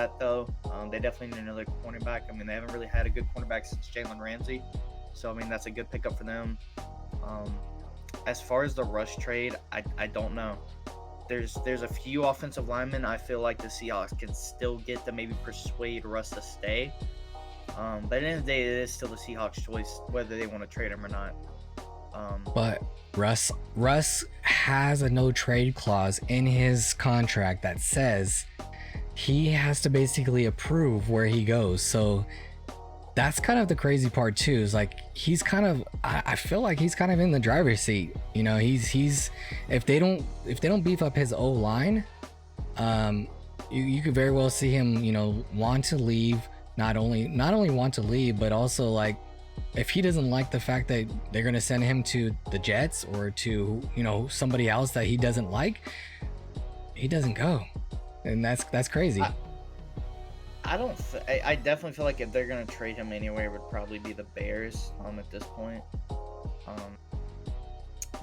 that though. They definitely need another cornerback. I mean, they haven't really had a good cornerback since Jalen Ramsey, so I mean that's a good pickup for them. Um, as far as the Rush trade, I don't know. There's a few offensive linemen I feel like the Seahawks can still get to maybe persuade Russ to stay. But at the end of the day, it is still the Seahawks' choice whether they want to trade him or not. But Russ has a no trade clause in his contract that says he has to basically approve where he goes. So that's kind of the crazy part too, is like he's kind of, I feel like he's kind of in the driver's seat. You know, he's if they don't beef up his O line, you could very well see him, you know, want to leave. Not only want to leave, but also like if he doesn't like the fact that they're going to send him to the Jets or to, you know, somebody else that he doesn't like, he doesn't go. And that's crazy. I definitely feel like if they're going to trade him anywhere, it would probably be the Bears at this point.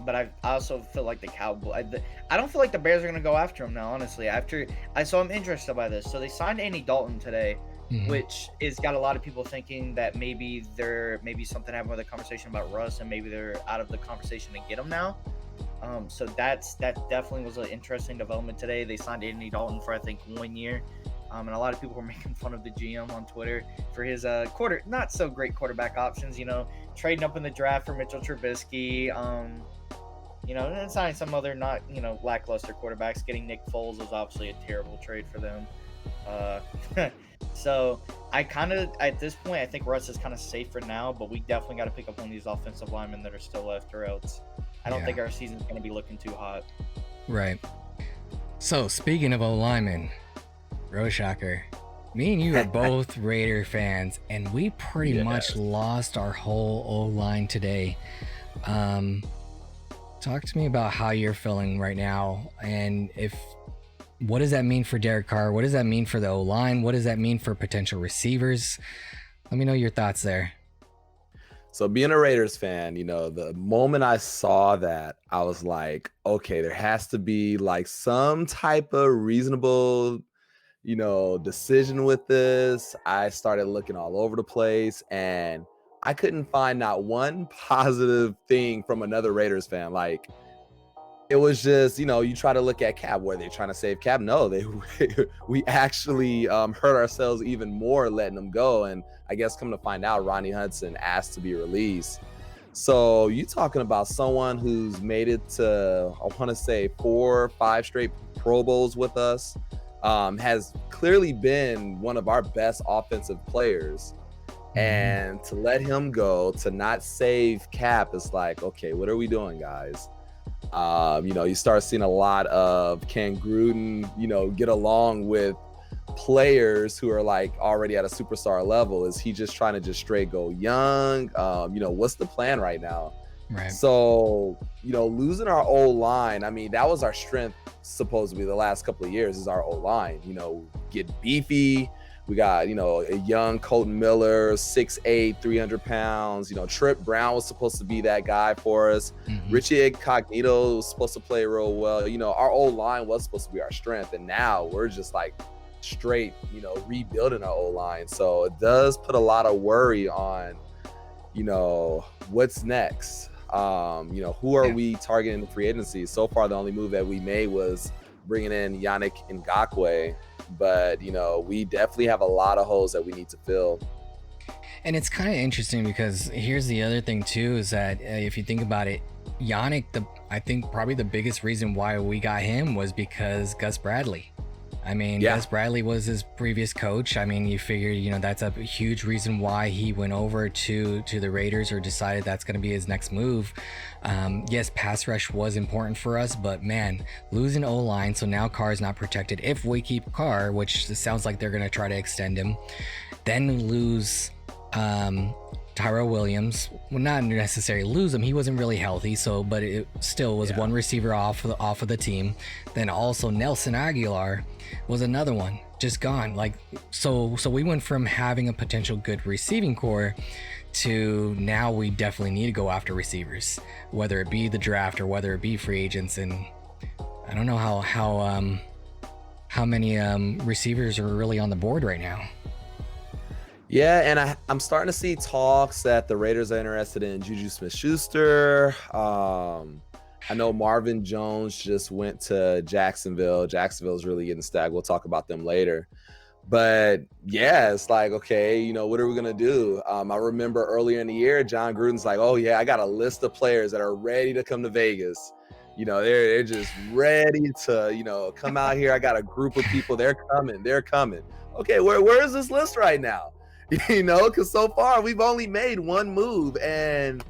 But I also feel like the Cowboys. I don't feel like the Bears are going to go after him now, honestly. I'm interested by this. So they signed Andy Dalton today, which is got a lot of people thinking that maybe something happened with a conversation about Russ, and maybe they're out of the conversation to get him now. So that definitely was an interesting development today. They signed Andy Dalton for I think 1 year. And a lot of people were making fun of the GM on Twitter for his not so great quarterback options. You know, trading up in the draft for Mitchell Trubisky. You know, and signing some other not, you know, lackluster quarterbacks. Getting Nick Foles was obviously a terrible trade for them. So at this point, I think Russ is kind of safe for now, but we definitely got to pick up one of these offensive linemen that are still left, or else I don't think our season's going to be looking too hot. Right. So speaking of O linemen, Roshocker, me and you are both Raider fans, and we pretty much lost our whole O line today. Talk to me about how you're feeling right now, and what does that mean for Derek Carr? What does that mean for the O line? What does that mean for potential receivers? Let me know your thoughts there. So being a Raiders fan, you know, the moment I saw that, I was like, okay, there has to be like some type of reasonable, you know, decision with this. I started looking all over the place, and I couldn't find not one positive thing from another Raiders fan. Like, it was just, you know, you try to look at Cap. Were they trying to save Cap? No, we actually hurt ourselves even more letting them go. And I guess come to find out, Ronnie Hudson asked to be released. So you talking about someone who's made it to, I want to say 4 or 5 straight Pro Bowls with us, has clearly been one of our best offensive players. And to let him go, to not save Cap, is like, okay, what are we doing, guys? You know, you start seeing a lot of Ken Gruden, you know, get along with players who are like already at a superstar level. Is he just trying to just straight go young? You know, what's the plan right now? Right. So, you know, losing our O-line, I mean, that was our strength supposedly the last couple of years, is our O-line. You know, get beefy. We got, you know, a young Colton Miller, 6'8", 300 pounds. You know, Trip Brown was supposed to be that guy for us. Richie Incognito was supposed to play real well. You know, our O-line was supposed to be our strength. And now we're just like straight, you know, rebuilding our O-line. So it does put a lot of worry on, you know, what's next. You know, who are we targeting in free agency? So far, the only move that we made was bringing in Yannick Ngakoue. But, you know, we definitely have a lot of holes that we need to fill. And it's kind of interesting because here's the other thing too, is that if you think about it, Yannick, I think probably the biggest reason why we got him was because Gus Bradley. I mean, Gus Bradley was his previous coach. I mean, you figured, you know, that's a huge reason why he went over to the Raiders, or decided that's going to be his next move. Yes, pass rush was important for us, but man, losing O-line, so now Carr's not protected. If we keep Carr, which sounds like they're going to try to extend him, then lose Tyrell Williams. Well, not necessarily lose him. He wasn't really healthy, so but it still was one receiver off of the team. Then also Nelson Aguilar was another one, just gone. Like so we went from having a potential good receiving core to now we definitely need to go after receivers, whether it be the draft or whether it be free agents. And I don't know how how many receivers are really on the board right now. Yeah, and I'm starting to see talks that the Raiders are interested in Juju Smith-Schuster. I know Marvin Jones just went to Jacksonville. Jacksonville's really getting stacked. We'll talk about them later. But yeah, it's like, okay, you know, what are we gonna do? I remember earlier in the year, John Gruden's like, oh yeah, I got a list of players that are ready to come to Vegas. You know, they're just ready to, you know, come out here. I got a group of people. They're coming. They're coming. Okay, where is this list right now? You know, because so far we've only made one move, and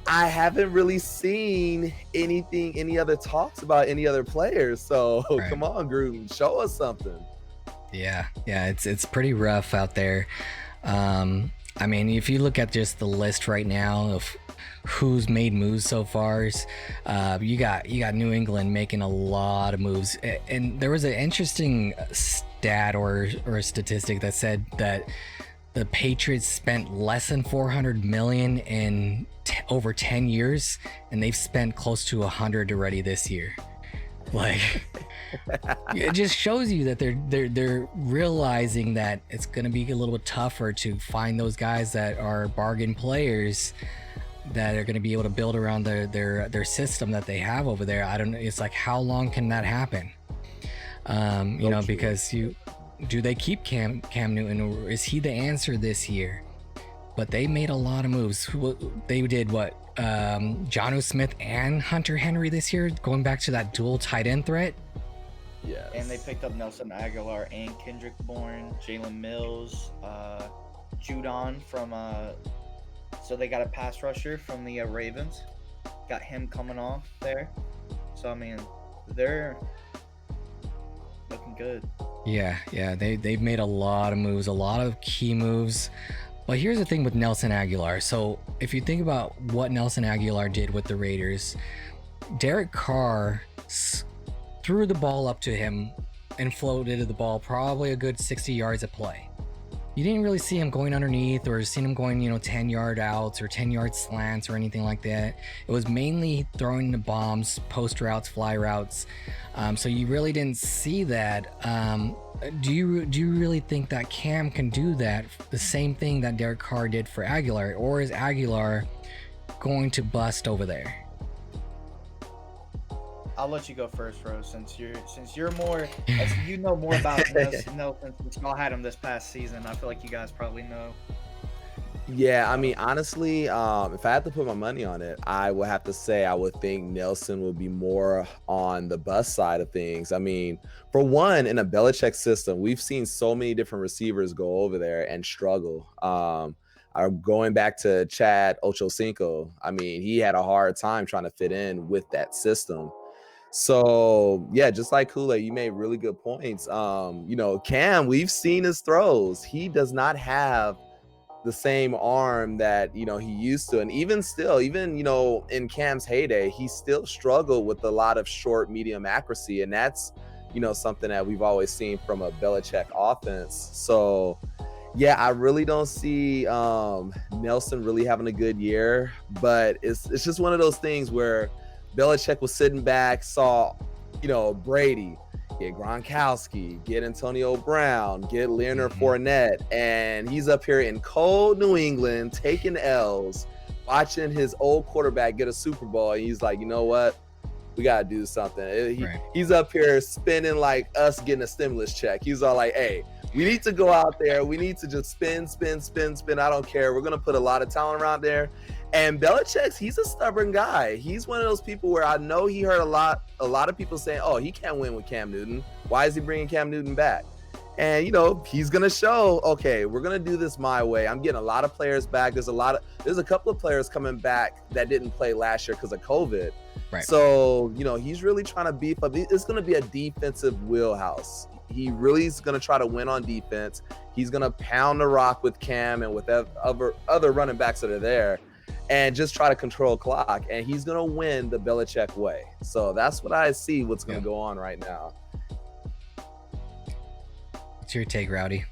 I haven't really seen any other talks about any other players. So Right. come on, Gruden, show us something. Yeah, it's pretty rough out there. I mean, if you look at just the list right now of who's made moves so far, you got New England making a lot of moves, and there was an interesting stat or a statistic that said that the Patriots spent less than 400 million in over 10 years, and they've spent close to 100 already this year. Like, it just shows you that they're realizing that it's gonna be a little bit tougher to find those guys that are bargain players that are gonna be able to build around their system that they have over there. I don't know. It's like, how long can that happen? You know, because do they keep Cam Newton, or is he the answer this year? But they made a lot of moves. They did what? Jonnu Smith and Hunter Henry this year, going back to that dual tight end threat. Yes. And they picked up Nelson Aguilar and Kendrick Bourne, Jalen Mills, Judon from so they got a pass rusher from the Ravens. Got him coming off there. So I mean, they're looking good. Yeah, they've made a lot of moves, a lot of key moves. But here's the thing with Nelson Aguilar. So if you think about what Nelson Aguilar did with the Raiders, Derek Carr threw the ball up to him and floated the ball probably a good 60 yards a play. You didn't really see him going underneath or seen him going, 10-yard outs or 10-yard slants or anything like that. It was mainly throwing the bombs, post routes, fly routes. So you really didn't see that. Do you really think that Cam can do that, the same thing that Derek Carr did for Aguilar, or is Aguilar going to bust over there? I'll let you go first, Rose, since you're more, as you know more about Nelson since y'all had him this past season. I feel like you guys probably know. Yeah, I mean, honestly, if I had to put my money on it, I would have to say I would think Nelson would be more on the bust side of things. I mean, for one, in a Belichick system, we've seen so many different receivers go over there and struggle. I'm going back to Chad Ochocinco. I mean, he had a hard time trying to fit in with that system. So yeah, just like Koolaid, you made really good points. Cam, we've seen his throws. He does not have the same arm that he used to, and even still, in Cam's heyday, he still struggled with a lot of short medium accuracy, and that's something that we've always seen from a Belichick offense. So yeah, I really don't see Nelson really having a good year, but it's just one of those things where Belichick was sitting back, saw Brady, get Gronkowski, get Antonio Brown, get Leonard Fournette, and he's up here in cold New England taking L's, watching his old quarterback get a Super Bowl, and he's like, you know what? We got to do something. He's up here spending like us getting a stimulus check. He's all like, hey, we need to go out there. We need to just spin. I don't care. We're going to put a lot of talent around there. And Belichick's, he's a stubborn guy. He's one of those people where I know he heard a lot of people saying, oh, he can't win with Cam Newton. Why is he bringing Cam Newton back? And, he's going to show, okay, we're going to do this my way. I'm getting a lot of players back. There's a couple of players coming back that didn't play last year because of COVID. Right. So, he's really trying to beef up. It's going to be a defensive wheelhouse. He really is going to try to win on defense. He's going to pound the rock with Cam and with other running backs that are there, and just try to control clock. And he's going to win the Belichick way. So that's what I see what's going to go on right now. What's your take, Rowdy?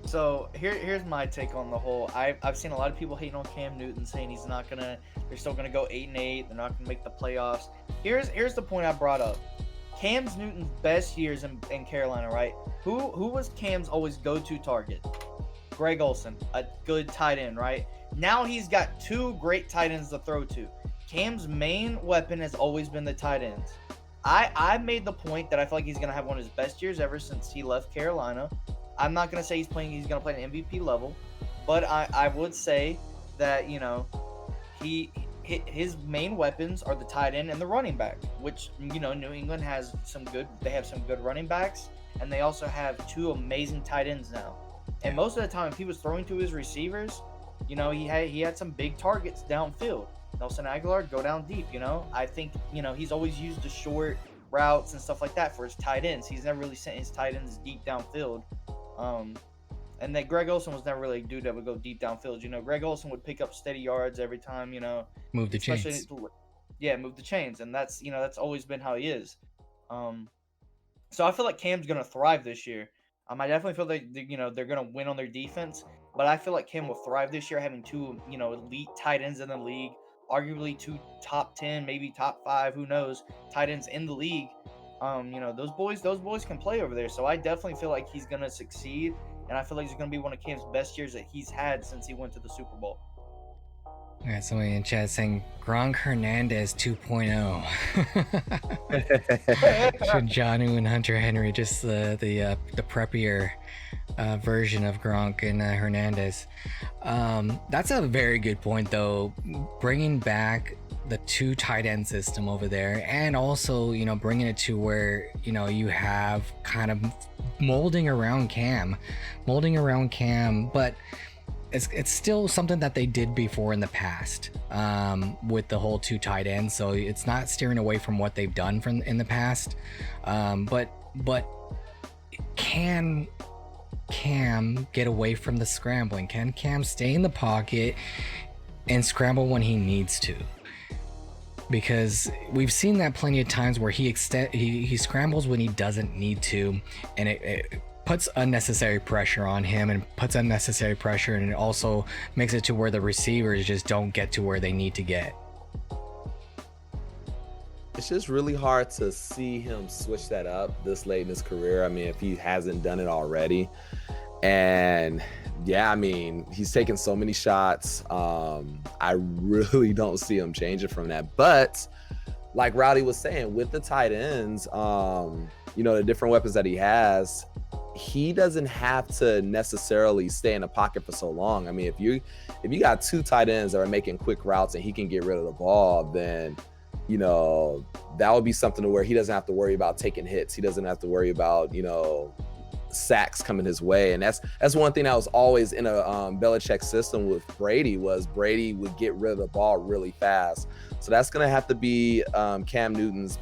So here's my take on the whole. I've seen a lot of people hating on Cam Newton, saying they're still gonna go 8-8. They're not gonna make the playoffs. Here's the point I brought up. Cam's Newton's best years in Carolina, right? Who was Cam's always go-to target? Greg Olsen, a good tight end, right? Now he's got 2 great tight ends to throw to. Cam's main weapon has always been the tight ends. I made the point that I feel like he's gonna have one of his best years ever since he left Carolina. I'm not gonna say he's gonna play an MVP level, but I would say that, you know, his main weapons are the tight end and the running back, which, you know, New England has some good running backs, and they also have 2 amazing tight ends now. And most of the time, if he was throwing to his receivers, you know, he had some big targets downfield. Nelson Aguilar, go down deep, you know. I think, you know, he's always used the short routes and stuff like that for his tight ends. He's never really sent his tight ends deep downfield. And then Greg Olsen was never really a dude that would go deep downfield. You know, Greg Olsen would pick up steady yards every time, you know. Move the chains. Yeah, move the chains. And that's, you know, that's always been how he is. So I feel like Cam's going to thrive this year. I definitely feel like, you know, they're going to win on their defense. But I feel like Cam will thrive this year, having 2, you know, elite tight ends in the league. Arguably 2 top 10, maybe top 5, who knows, tight ends in the league. You know, those boys can play over there. So I definitely feel like he's going to succeed. And I feel like it's going to be one of Cam's best years that he's had since he went to the Super Bowl. Yeah, somebody in chat saying Gronk Hernandez 2.0. So Jonnu and Hunter Henry, just the preppier version of Gronk and Hernandez. That's a very good point, though. Bringing back the 2 tight end system over there, and also, you know, bringing it to where, you know, you have kind of molding around Cam, but it's still something that they did before in the past, with the whole 2 tight ends. So it's not steering away from what they've done in the past. But can Cam get away from the scrambling? Can Cam stay in the pocket and scramble when he needs to? Because we've seen that plenty of times where he scrambles when he doesn't need to, and it puts unnecessary pressure on him, and it also makes it to where the receivers just don't get to where they need to get. It's just really hard to see him switch that up this late in his career. I mean, if he hasn't done it already. And yeah, I mean, he's taken so many shots. I really don't see him changing from that. But like Rowdy was saying, with the tight ends, you know, the different weapons that he has, he doesn't have to necessarily stay in the pocket for so long. I mean, if you got 2 tight ends that are making quick routes and he can get rid of the ball, then, you know, that would be something to where he doesn't have to worry about taking hits. He doesn't have to worry about, you know, sacks coming his way. And that's one thing that was always in a Belichick system with Brady, was Brady would get rid of the ball really fast. So that's going to have to be Cam Newton's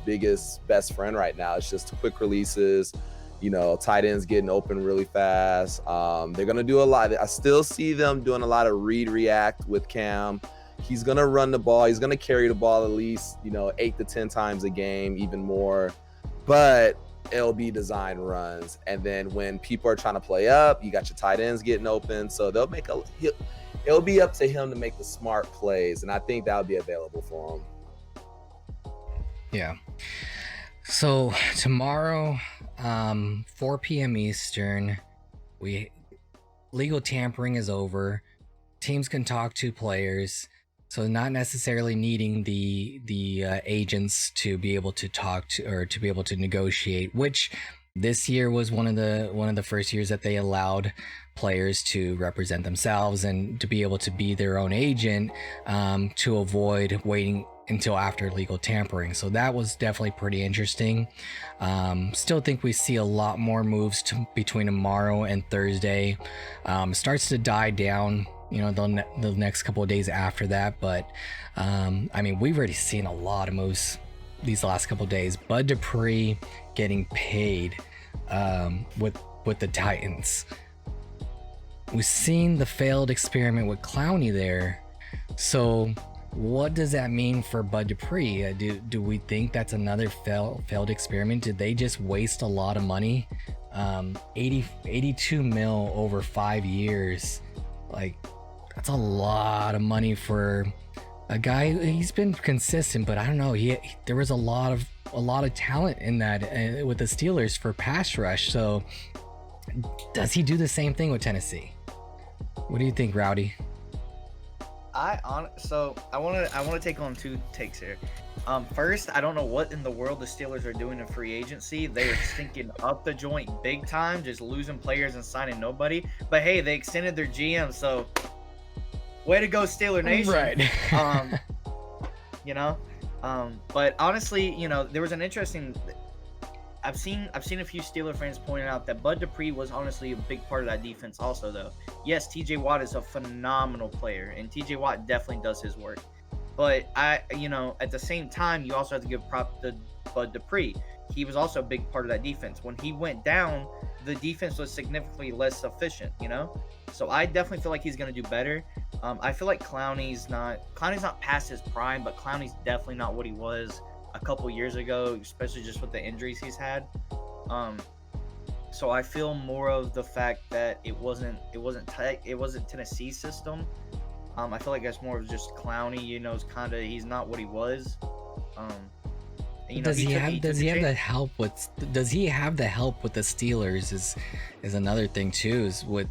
best friend right now. It's just quick releases, you know, tight ends getting open really fast. They're going to do a lot. I still see them doing a lot of read react with Cam. He's going to run the ball. He's going to carry the ball at least, you know, 8 to 10 times a game, even more. But it'll be design runs. And then when people are trying to play up, you got your tight ends getting open. So it'll be up to him to make the smart plays. And I think that'll be available for him. Yeah. So tomorrow, 4 p.m. Eastern, legal tampering is over. Teams can talk to players. So not necessarily needing the agents to be able to talk to, or to be able to negotiate, which this year was one of the first years that they allowed players to represent themselves and to be able to be their own agent, to avoid waiting until after legal tampering. So that was definitely pretty interesting. Still think we see a lot more moves between tomorrow and Thursday. Starts to die down, you know, the next couple of days after that. But I mean, we've already seen a lot of moves these last couple of days. Bud Dupree getting paid with the Titans. We've seen the failed experiment with Clowney there. So what does that mean for Bud Dupree? Do we think that's another failed experiment? Did they just waste a lot of money? 82 mil over 5 years. Like, that's a lot of money for A guy, he's been consistent, but I don't know. There was a lot of talent in that with the Steelers for pass rush. So does he do the same thing with Tennessee? What do you think, Rowdy? So I want to take on two takes here. First, I don't know what in the world the Steelers are doing in free agency. They are stinking up the joint big time, just losing players and signing nobody. But hey, they extended their GM, so way to go, Steeler Nation. Right. You know, but honestly, there was an interesting. I've seen a few Steeler fans pointing out that Bud Dupree was honestly a big part of that defense also, though. Yes, TJ Watt is a phenomenal player, and TJ Watt definitely does his work. But at the same time, you also have to give prop to Bud Dupree. He was also a big part of that defense. When he went down, the defense was significantly less efficient, So I definitely feel like he's going to do better. I feel like Clowney's not past his prime, but Clowney's definitely not what he was a couple years ago, especially just with the injuries he's had. So I feel more of the fact that it wasn't Tennessee's system. I feel like that's more of just Clowney. He's not what he was. Does he have the help with the Steelers is another thing too, is with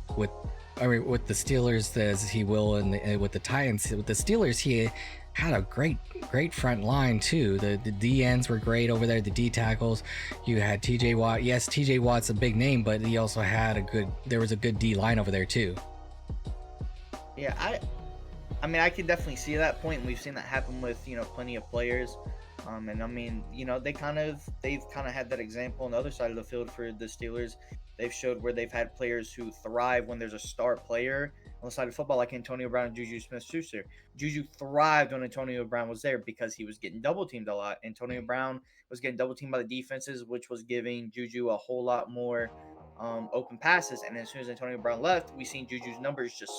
the Steelers as he will, and with the Titans. With the Steelers, he had a great front line too. The D ends were great over there, the D tackles. You had TJ Watt. Yes, TJ Watt's a big name, but he also had there was a good D line over there too. Yeah, I mean, I can definitely see that point, and we've seen that happen with plenty of players. And I mean, they've kind of had that example on the other side of the field for the Steelers. They've showed where they've had players who thrive when there's a star player on the side of football, like Antonio Brown and Juju Smith-Schuster. Juju thrived when Antonio Brown was there because he was getting double teamed a lot. Antonio Brown was getting double teamed by the defenses, which was giving Juju a whole lot more open passes. And as soon as Antonio Brown left, we seen Juju's numbers just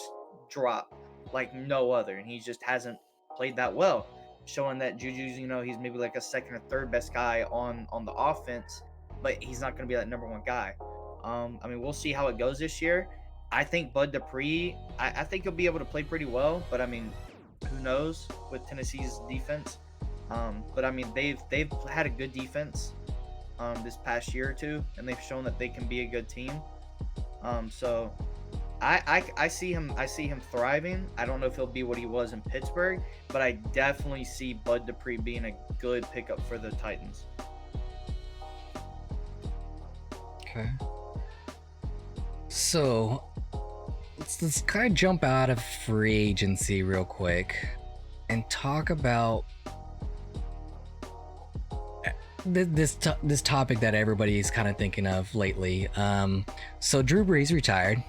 drop like no other, and he just hasn't played that well, showing that Juju's, he's maybe like a second or third best guy on the offense, but he's not going to be that number one guy. I mean, we'll see how it goes this year. I think Bud Dupree, I think he'll be able to play pretty well, but I mean, who knows with Tennessee's defense? But I mean, they've had a good defense this past year or two, and they've shown that they can be a good team. So I see him thriving. I don't know if he'll be what he was in Pittsburgh, but I definitely see Bud Dupree being a good pickup for the Titans. Okay. So let's kind of jump out of free agency real quick and talk about this topic that everybody's kind of thinking of lately. So Drew Brees retired.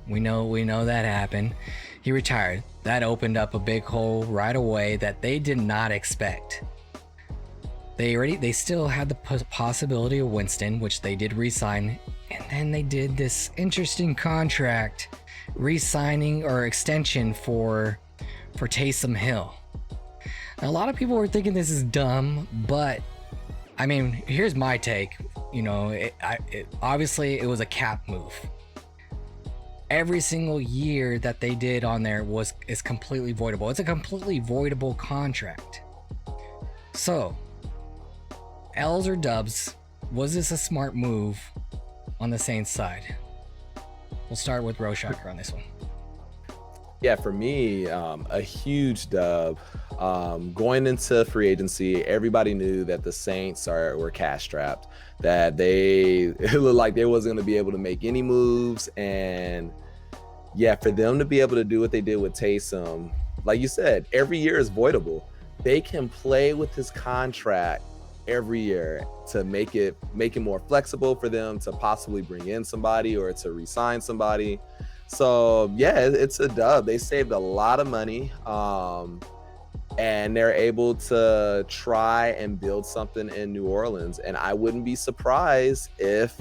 We know that happened. He retired. That opened up a big hole right away that they did not expect. They still had the possibility of Winston, which they did re-sign, and then they did this interesting contract re-signing or extension for Taysom Hill. Now, a lot of people were thinking this is dumb, but I mean, here's my take. Obviously it was a cap move. Every single year that they did on there is completely voidable. It's a completely voidable contract. So, L's or dubs, was this a smart move on the Saints side? We'll start with Roshocker on this one. Yeah, for me, a huge dub. Going into free agency, everybody knew that the Saints were cash strapped, that it looked like they wasn't going to be able to make any moves. And yeah, for them to be able to do what they did with Taysom, like you said, every year is voidable. They can play with his contract every year to make it more flexible for them to possibly bring in somebody or to re-sign somebody. So yeah, it's a dub. They saved a lot of money, and they're able to try and build something in New Orleans. And I wouldn't be surprised if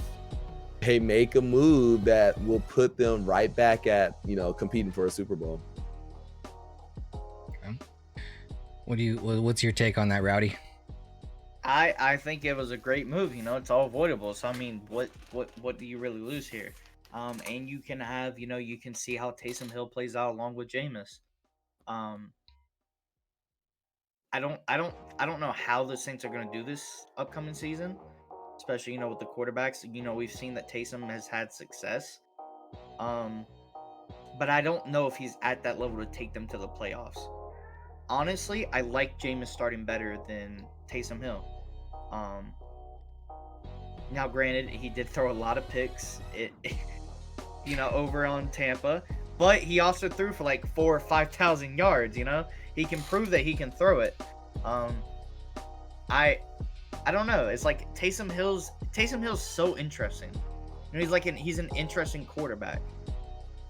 they make a move that will put them right back at, competing for a Super Bowl. Okay. What's your take on that, Rowdy? I think it was a great move. It's all avoidable. So I mean, what do you really lose here? And you can have, you can see how Taysom Hill plays out along with Jameis. I don't know how the Saints are going to do this upcoming season, especially with the quarterbacks. We've seen that Taysom has had success. But I don't know if he's at that level to take them to the playoffs. Honestly, I like Jameis starting better than Taysom Hill. Now, granted, he did throw a lot of picks, over on Tampa, but he also threw for like 4,000 or 5,000 yards. He can prove that he can throw it. I don't know. It's like Taysom Hill's so interesting. He's an interesting quarterback.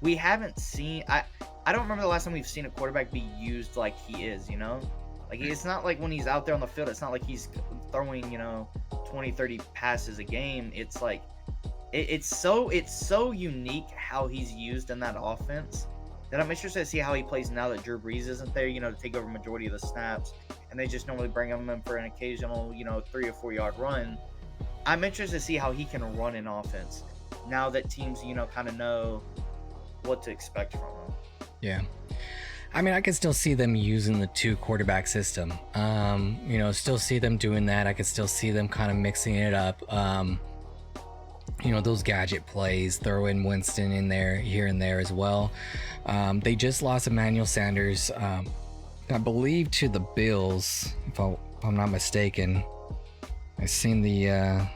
We haven't seen. I don't remember the last time we've seen a quarterback be used like he is. Like it's not like when he's out there on the field. It's not like he's throwing 20, 30 passes a game. It's like it's so unique how he's used in that offense that I'm interested to see how he plays now that Drew Brees isn't there. To take over majority of the snaps, and they just normally bring him in for an occasional 3 or 4 yard run. I'm interested to see how he can run an offense now that teams kind of know what to expect from him. Yeah. I mean, I can still see them using the 2 quarterback system. Still see them doing that. I can still see them kind of mixing it up. Those gadget plays, throw in Winston in there, here and there as well. They just lost Emmanuel Sanders, I believe, to the Bills, if I'm not mistaken. I've seen the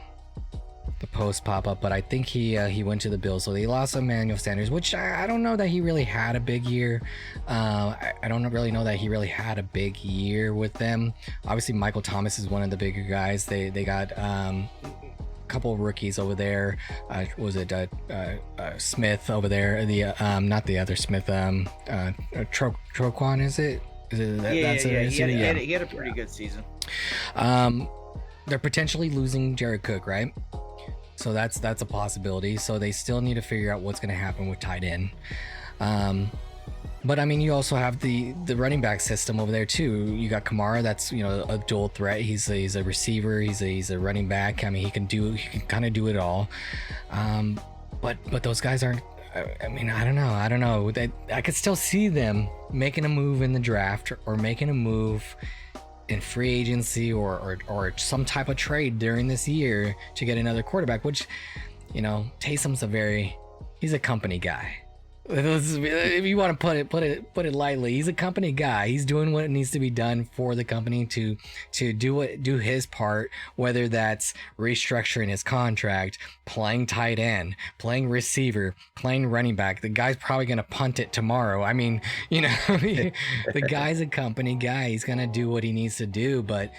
post pop up, but I think he went to the Bills, so they lost Emmanuel Sanders, which I don't know that he really had a big year. I don't really know that he really had a big year with them. Obviously, Michael Thomas is one of the bigger guys. They got a couple of rookies over there. Was it Smith over there? The not the other Smith. Troquan, is it? He had a pretty good season. They're potentially losing Jared Cook, right? So that's a possibility. So they still need to figure out what's going to happen with tight end. But I mean, you also have the running back system over there too. You got Kamara, that's a dual threat. He's a receiver. He's a running back. I mean, he can kind of do it all. But those guys aren't. I mean, I don't know. I could still see them making a move in the draft or making a move in free agency or some type of trade during this year to get another quarterback, which Taysom's he's a company guy. If you want to put it lightly, he's a company guy. He's doing what needs to be done for the company to do his part, whether that's restructuring his contract, playing tight end, playing receiver, playing running back. The guy's probably going to punt it tomorrow. I mean, the guy's a company guy. He's going to do what he needs to do. But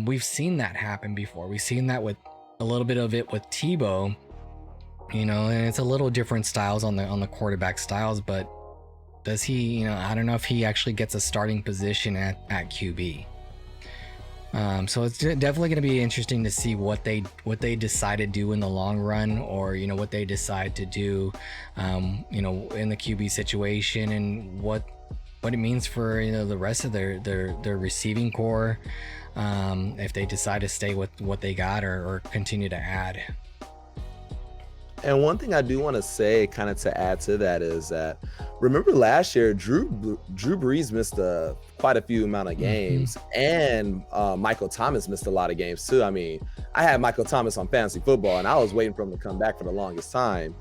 we've seen that happen before. We've seen that with a little bit of it with Tebow. And it's a little different styles on the quarterback styles, but does he, I don't know if he actually gets a starting position at QB. So it's definitely going to be interesting to see what they decide to do in the long run, or what they decide to do, in the QB situation, and what it means for the rest of their receiving core, if they decide to stay with what they got or continue to add. And one thing I do want to say, kind of to add to that, is that remember last year, Drew Brees missed quite a few amount of games, and Michael Thomas missed a lot of games too. I mean, I had Michael Thomas on fantasy football, and I was waiting for him to come back for the longest time.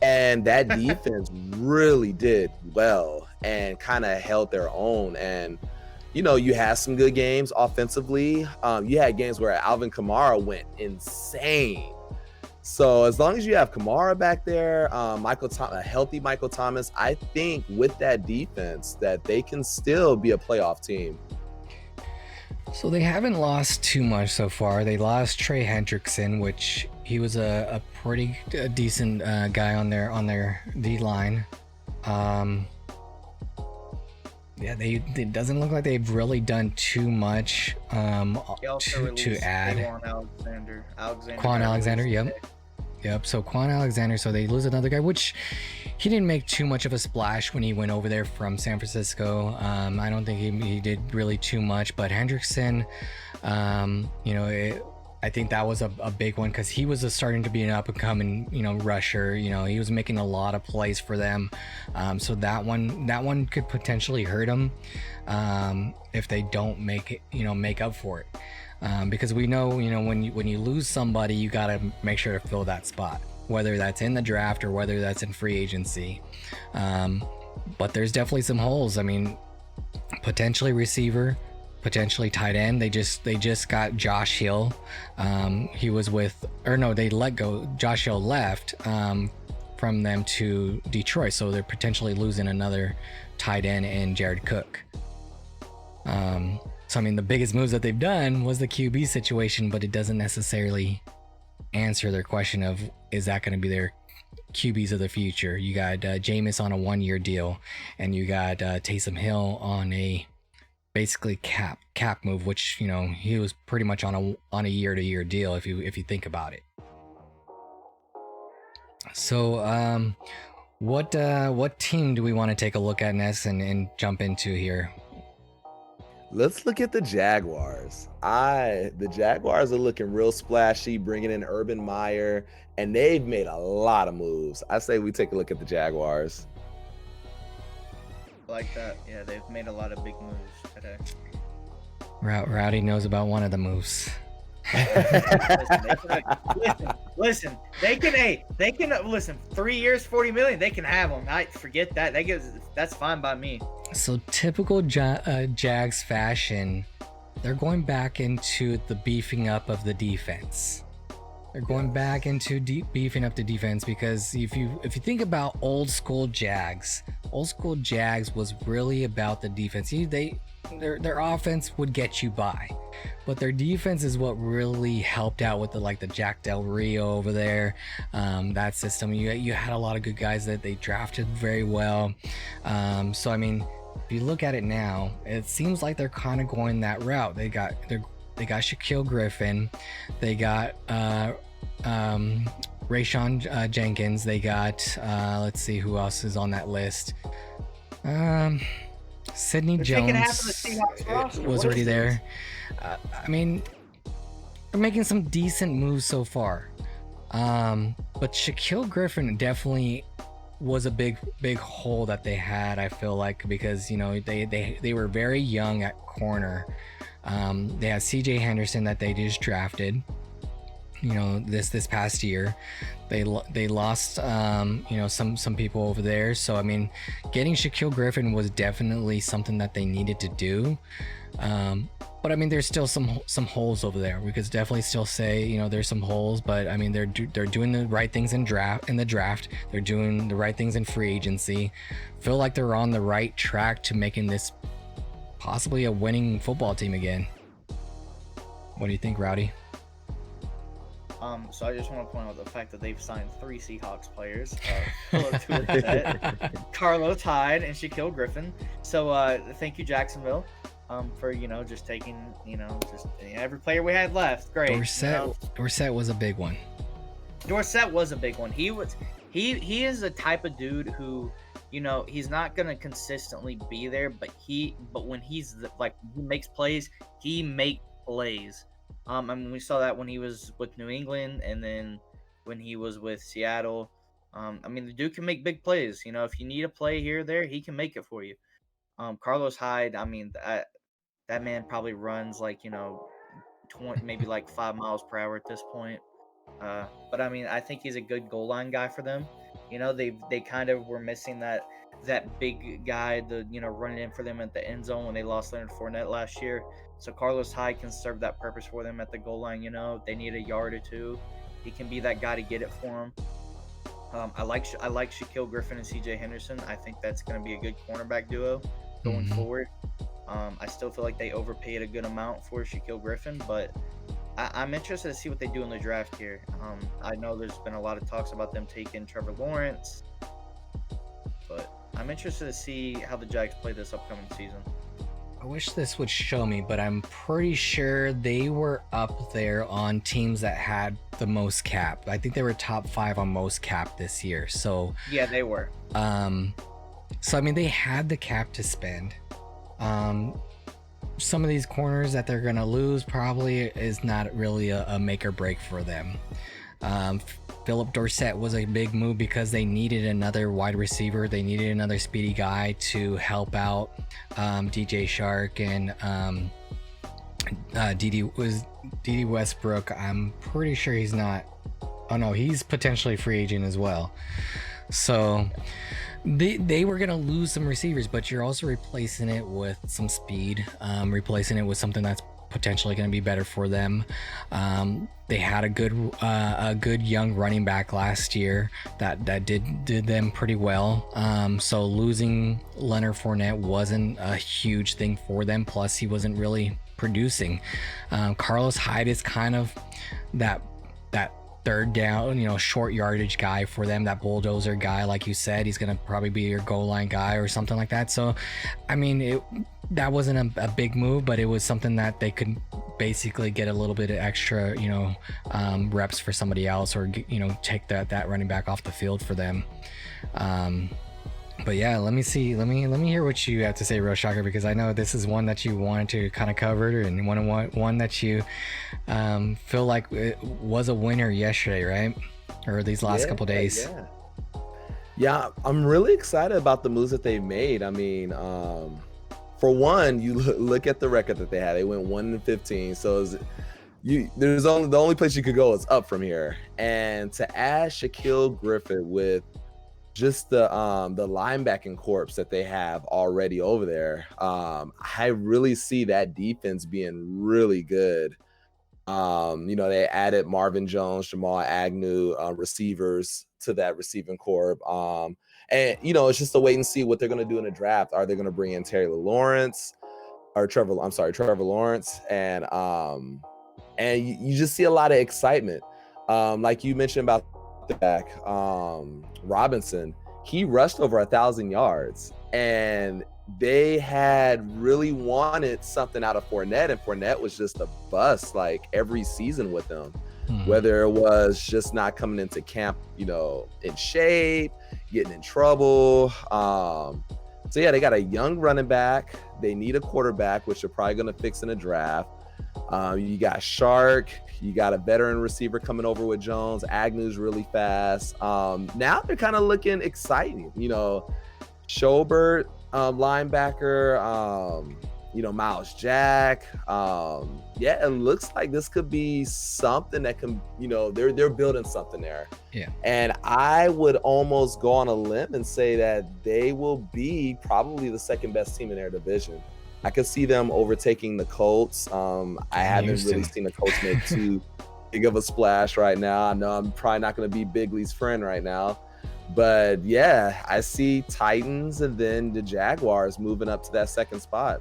And that defense really did well and kind of held their own. And you had some good games offensively. You had games where Alvin Kamara went insane. So as long as you have Kamara back there, a healthy Michael Thomas, I think with that defense that they can still be a playoff team. So they haven't lost too much so far. They lost Trey Hendrickson, which he was a pretty decent guy on their D line. It doesn't look like they've really done too much to add. Quan Alexander, yep. So Quan Alexander, so they lose another guy, which he didn't make too much of a splash when he went over there from San Francisco. I don't think he did really too much, but Hendrickson, I think that was a big one because he was starting to be an up and coming, rusher. He was making a lot of plays for them. So that one could potentially hurt him if they don't make up for it. Because we know, when you lose somebody, you got to make sure to fill that spot, whether that's in the draft or whether that's in free agency. But there's definitely some holes. I mean, potentially receiver, potentially tight end. They just got Josh Hill. He was they let go. Josh Hill left from them to Detroit, so they're potentially losing another tight end and Jared Cook. So I mean, the biggest moves that they've done was the QB situation, but it doesn't necessarily answer their question of, is that going to be their QBs of the future? You got Jameis on a 1-year deal, and you got Taysom Hill on a basically cap move, which he was pretty much on a year-to-year deal if you think about it. So what team do we want to take a look at next and jump into here? Let's look at the Jaguars. The Jaguars are looking real splashy, bringing in Urban Meyer, and they've made a lot of moves. I say we take a look at the Jaguars. Like that. Yeah, they've made a lot of big moves today. Rowdy knows about one of the moves. Listen. They can listen. 3 years, 40 million. They can have them. I forget that. That's fine by me. So typical Jags fashion, they're going back into the beefing up of the defense. They're going back into beefing up the defense because if you think about old school Jags was really about the defense. Their offense would get you by, but their defense is what really helped out with the Jack Del Rio over there. That system, you had a lot of good guys that they drafted very well. So I mean, if you look at it now, it seems like they're kind of going that route. They got Shaquille Griffin, they got Rayshon Jenkins, they got let's see who else is on that list. Sidney Jones was already there. I mean, they're making some decent moves so far. But Shaquille Griffin definitely was a big hole that they had, I feel like, because they were very young at corner. They had CJ Henderson that they just drafted this past year. They lost some people over there, so I mean, getting Shaquille Griffin was definitely something that they needed to do. But I mean, there's still some holes over there. We could definitely still say, there's some holes, but I mean, they're doing the right things in the draft. They're doing the right things in free agency. Feel like they're on the right track to making this possibly a winning football team again. What do you think, Rowdy? So I just want to point out the fact that they've signed 3 Seahawks players, Carlos Hyde and Shaquille Griffin. So thank you, Jacksonville, for just taking every player we had left. Great. Dorsett was a big one. Dorsett was a big one. He is the type of dude who, he's not gonna consistently be there, but when he makes plays, he makes plays. I mean, we saw that when he was with New England, and then when he was with Seattle. I mean, the dude can make big plays. If you need a play here or there, he can make it for you. Carlos Hyde, I mean, that man probably runs 20, maybe 5 miles per hour at this point. But I mean, I think he's a good goal line guy for them. They kind of were missing that big guy, running in for them at the end zone when they lost Leonard Fournette last year. So Carlos Hyde can serve that purpose for them at the goal line. They need a yard or two. He can be that guy to get it for them. I like Shaquille Griffin and CJ Henderson. I think that's going to be a good cornerback duo going forward. I still feel like they overpaid a good amount for Shaquille Griffin, but I'm interested to see what they do in the draft here. I know there's been a lot of talks about them taking Trevor Lawrence, but I'm interested to see how the Jags play this upcoming season. I wish this would show me, but I'm pretty sure they were up there on teams that had the most cap. I think they were top 5 on most cap this year. So yeah, they were. So I mean, they had the cap to spend. some of these corners that they're going to lose probably is not really a make or break for them. Philip Dorsett was a big move because they needed another wide receiver. They needed another speedy guy to help out DJ Shark and DD Westbrook. I'm pretty sure he's not. Oh no, he's potentially free agent as well. So they were going to lose some receivers, but you're also replacing it with some speed, replacing it with something that's potentially going to be better for them. They had a good young running back last year that did them pretty well. So losing Leonard Fournette wasn't a huge thing for them. Plus, he wasn't really producing. Carlos Hyde is kind of that third down, short yardage guy for them, that bulldozer guy, like you said. He's gonna probably be your goal line guy or something like that. So, I mean, that wasn't a big move, but it was something that they could basically get a little bit of extra, reps for somebody else, or take that running back off the field for them. But yeah, let me hear what you have to say, Roshocker, because I know this is one that you wanted to kind of cover, and one that you feel like it was a winner yesterday, right? Or these last couple days. Yeah, I'm really excited about the moves that they made. I mean, for one, you look at the record that they had. They went 1-15, so the only place you could go is up from here. And to add Shaquille Griffith with just the linebacking corps that they have already over there, I really see that defense being really good. They added Marvin Jones, Jamal Agnew, receivers to that receiving corps. And it's just a wait and see what they're going to do in the draft. Are they going to bring in Trevor Lawrence? And you just see a lot of excitement. Like you mentioned about the back, Robinson, he rushed over 1,000 yards, and they had really wanted something out of Fournette, and Fournette was just a bust like every season with them. Whether it was just not coming into camp, in shape, getting in trouble. So yeah, they got a young running back. They need a quarterback, which they're probably going to fix in a draft. You got Shark. You got a veteran receiver coming over with Jones. Agnew's really fast. Now they're kind of looking exciting. Schobert, linebacker. Miles Jack. It looks like this could be something that can, they're building something there. Yeah. And I would almost go on a limb and say that they will be probably the second best team in their division. I could see them overtaking the Colts. I haven't really seen the Colts make too big of a splash right now. I know I'm probably not going to be Bigley's friend right now. But yeah, I see Titans and then the Jaguars moving up to that second spot.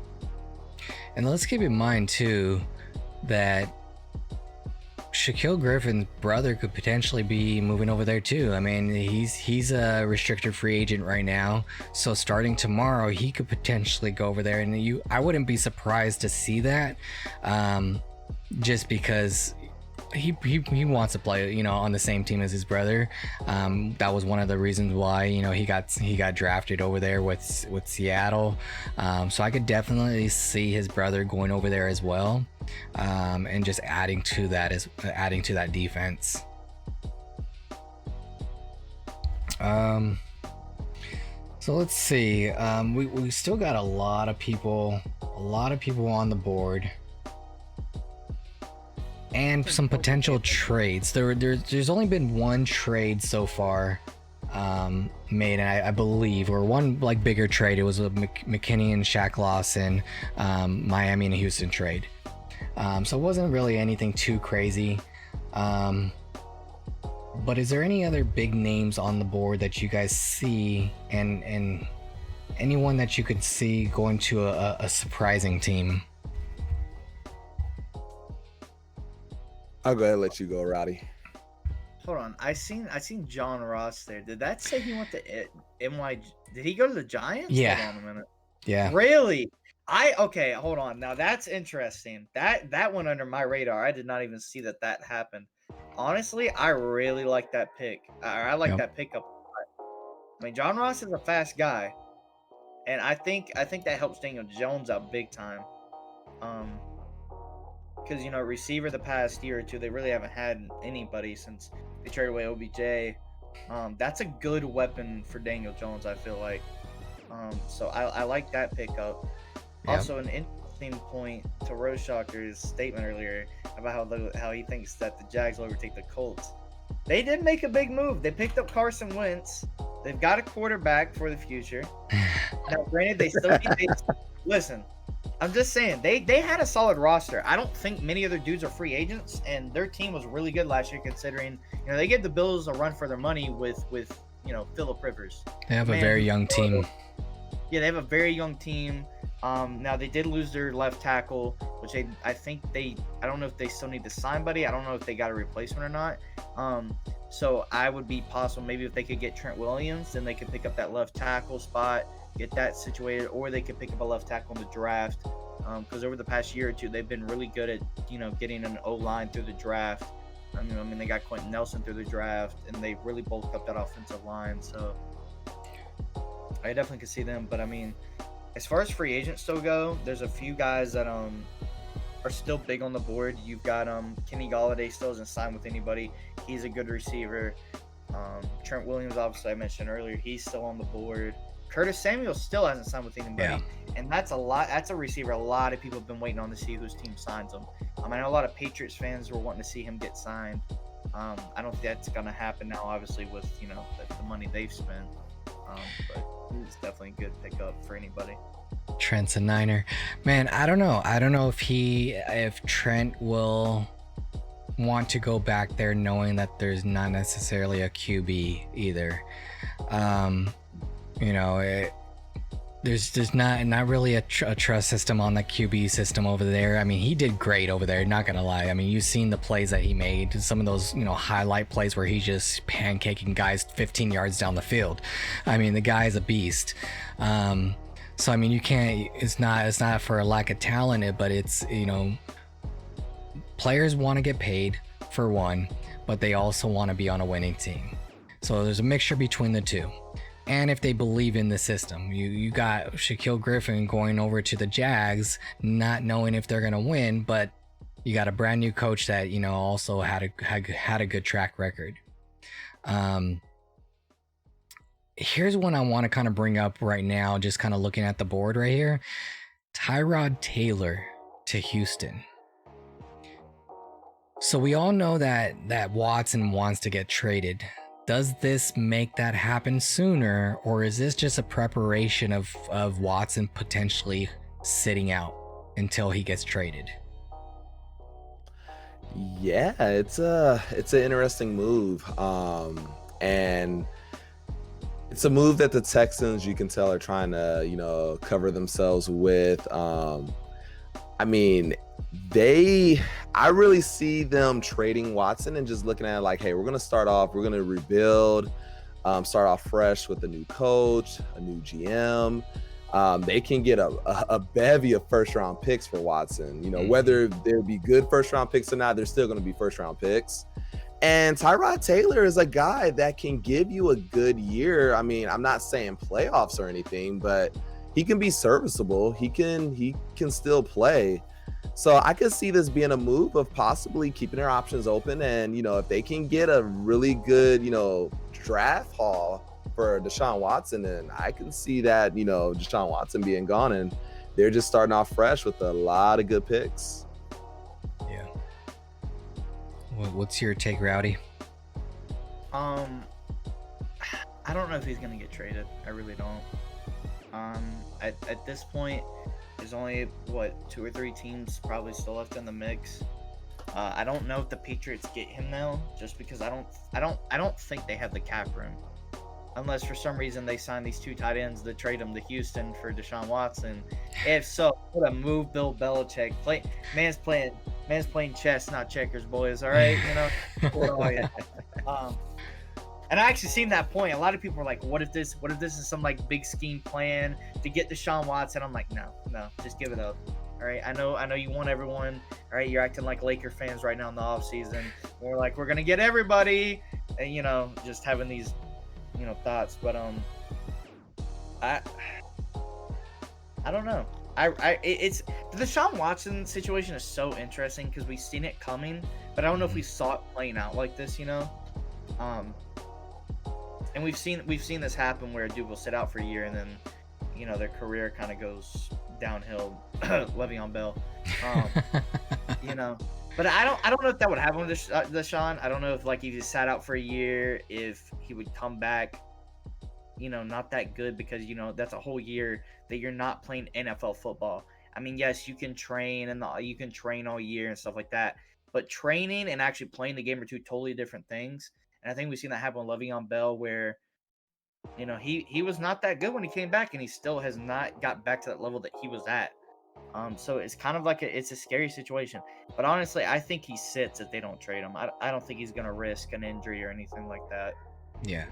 And let's keep in mind, too, that Shaquille Griffin's brother could potentially be moving over there too. I mean, he's a restricted free agent right now, so starting tomorrow he could potentially go over there, and I wouldn't be surprised to see that, just because he wants to play, on the same team as his brother. That was one of the reasons why, he got drafted over there with Seattle. So I could definitely see his brother going over there as well, and just adding to that defense. So let's see. We still got a lot of people on the board. And some potential trades. There's only been one trade so far made, and I believe, or one like bigger trade. It was a McKinney and Shaq Lawson, Miami and Houston trade. So it wasn't really anything too crazy. But is there any other big names on the board that you guys see, and anyone that you could see going to a surprising team? I'll go ahead and let you go, Rowdy. Hold on, I seen John Ross there. Did that say he went to NY? Did he go to the Giants? Yeah. Hold on a minute. Yeah. Really? Okay, hold on. Now that's interesting. That went under my radar. I did not even see that happened. Honestly, I really like that pick. I like that pickup. I mean, John Ross is a fast guy, and I think that helps Daniel Jones out big time. Because receiver the past year or two, they really haven't had anybody since they traded away OBJ. That's a good weapon for Daniel Jones, I feel like. So I like that pickup. Yep. Also, an interesting point to Roshocker's statement earlier about how he thinks that the Jags will overtake the Colts. They did make a big move. They picked up Carson Wentz. They've got a quarterback for the future. Now, granted, they still need. Listen, I'm just saying they had a solid roster. I don't think many other dudes are free agents, and their team was really good last year. Considering they gave the Bills a run for their money with Phillip Rivers. They have a very young team. Yeah, they have a very young team. Now they did lose their left tackle, which I don't know if they still need to sign buddy. I don't know if they got a replacement or not. So I would be possible maybe if they could get Trent Williams, then they could pick up that left tackle spot, get that situated, or they could pick up a left tackle in the draft. Because over the past year or two, they've been really good at getting an O-line through the draft. I mean they got Quentin Nelson through the draft, and they really bulked up that offensive line. So I definitely could see them. But I mean, as far as free agents still go, there's a few guys that are still big on the board. You've got Kenny Golladay still hasn't signed with anybody. He's a good receiver. Trent Williams, obviously I mentioned earlier, he's still on the board. Curtis Samuel still hasn't signed with anybody. Yeah. And that's a receiver a lot of people have been waiting on to see whose team signs him. I know a lot of Patriots fans were wanting to see him get signed. I don't think that's going to happen now, obviously, with the money they've spent. But he's definitely a good pickup for anybody. Trent's a Niner. Man, I don't know. I don't know if Trent will want to go back there knowing that there's not necessarily a QB either. There's not really a trust system on the QB system over there. I mean, he did great over there, not gonna lie. I mean, you've seen the plays that he made, some of those highlight plays where he's just pancaking guys 15 yards down the field. I mean, the guy is a beast. So I mean, you can't. It's not for a lack of talent, but it's players want to get paid for one, but they also want to be on a winning team. So there's a mixture between the two. And if they believe in the system, you got Shaquille Griffin going over to the Jags, not knowing if they're gonna win, but you got a brand new coach that also had a good track record. Here's one I want to kind of bring up right now, just kind of looking at the board right here. Tyrod Taylor to Houston. So we all know that Watson wants to get traded. Does this make that happen sooner, or is this just a preparation of Watson potentially sitting out until he gets traded? Yeah, it's an interesting move. And it's a move that the Texans, you can tell, are trying to, cover themselves with. I mean, I really see them trading Watson and just looking at it like, hey, we're going to rebuild, start off fresh with a new coach, a new GM. They can get a bevy of first-round picks for Watson. Whether there be good first-round picks or not, they're still going to be first-round picks. And Tyrod Taylor is a guy that can give you a good year. I mean, I'm not saying playoffs or anything, but he can be serviceable. He can still play. So I could see this being a move of possibly keeping their options open. And, if they can get a really good, draft haul for Deshaun Watson, then I can see that, Deshaun Watson being gone and they're just starting off fresh with a lot of good picks. Yeah. What's your take, Rowdy? I don't know if he's going to get traded. I really don't. At this point, there's only 2 or 3 teams probably still left in the mix. I don't know if the Patriots get him now, just because I don't think they have the cap room, unless for some reason they sign these 2 tight ends to trade them to Houston for Deshaun Watson. If so, what a move, Bill Belichick. Man's playing chess, not checkers, boys. All right, Oh, yeah. And I actually seen that point. A lot of people were like, what if this is some big scheme plan to get Deshaun Watson? I'm like, no, just give it up. All right. I know you want everyone. All right. You're acting like Laker fans right now in the off season. We're like, we're going to get everybody, and, just having these, thoughts. But, I don't know. it's the Deshaun Watson situation is so interesting because we've seen it coming, but I don't know if we saw it playing out like this, you know. And we've seen this happen where a dude will sit out for a year and then, you know, their career kind of goes downhill. Le'Veon Bell, you know. But I don't know if that would happen with Deshaun. I don't know if like he just sat out for a year, if he would come back, you know, not that good because you know that's a whole year that you're not playing NFL football. I mean, yes, you can train and you can train all year and stuff like that, but training and actually playing the game are two totally different things. And I think we've seen that happen with Le'Veon Bell, where you know he was not that good when he came back, and he still has not got back to that level that he was at. So it's kind of like it's a scary situation. But honestly, I think he sits if they don't trade him. I don't think he's gonna risk an injury or anything like that. Yeah,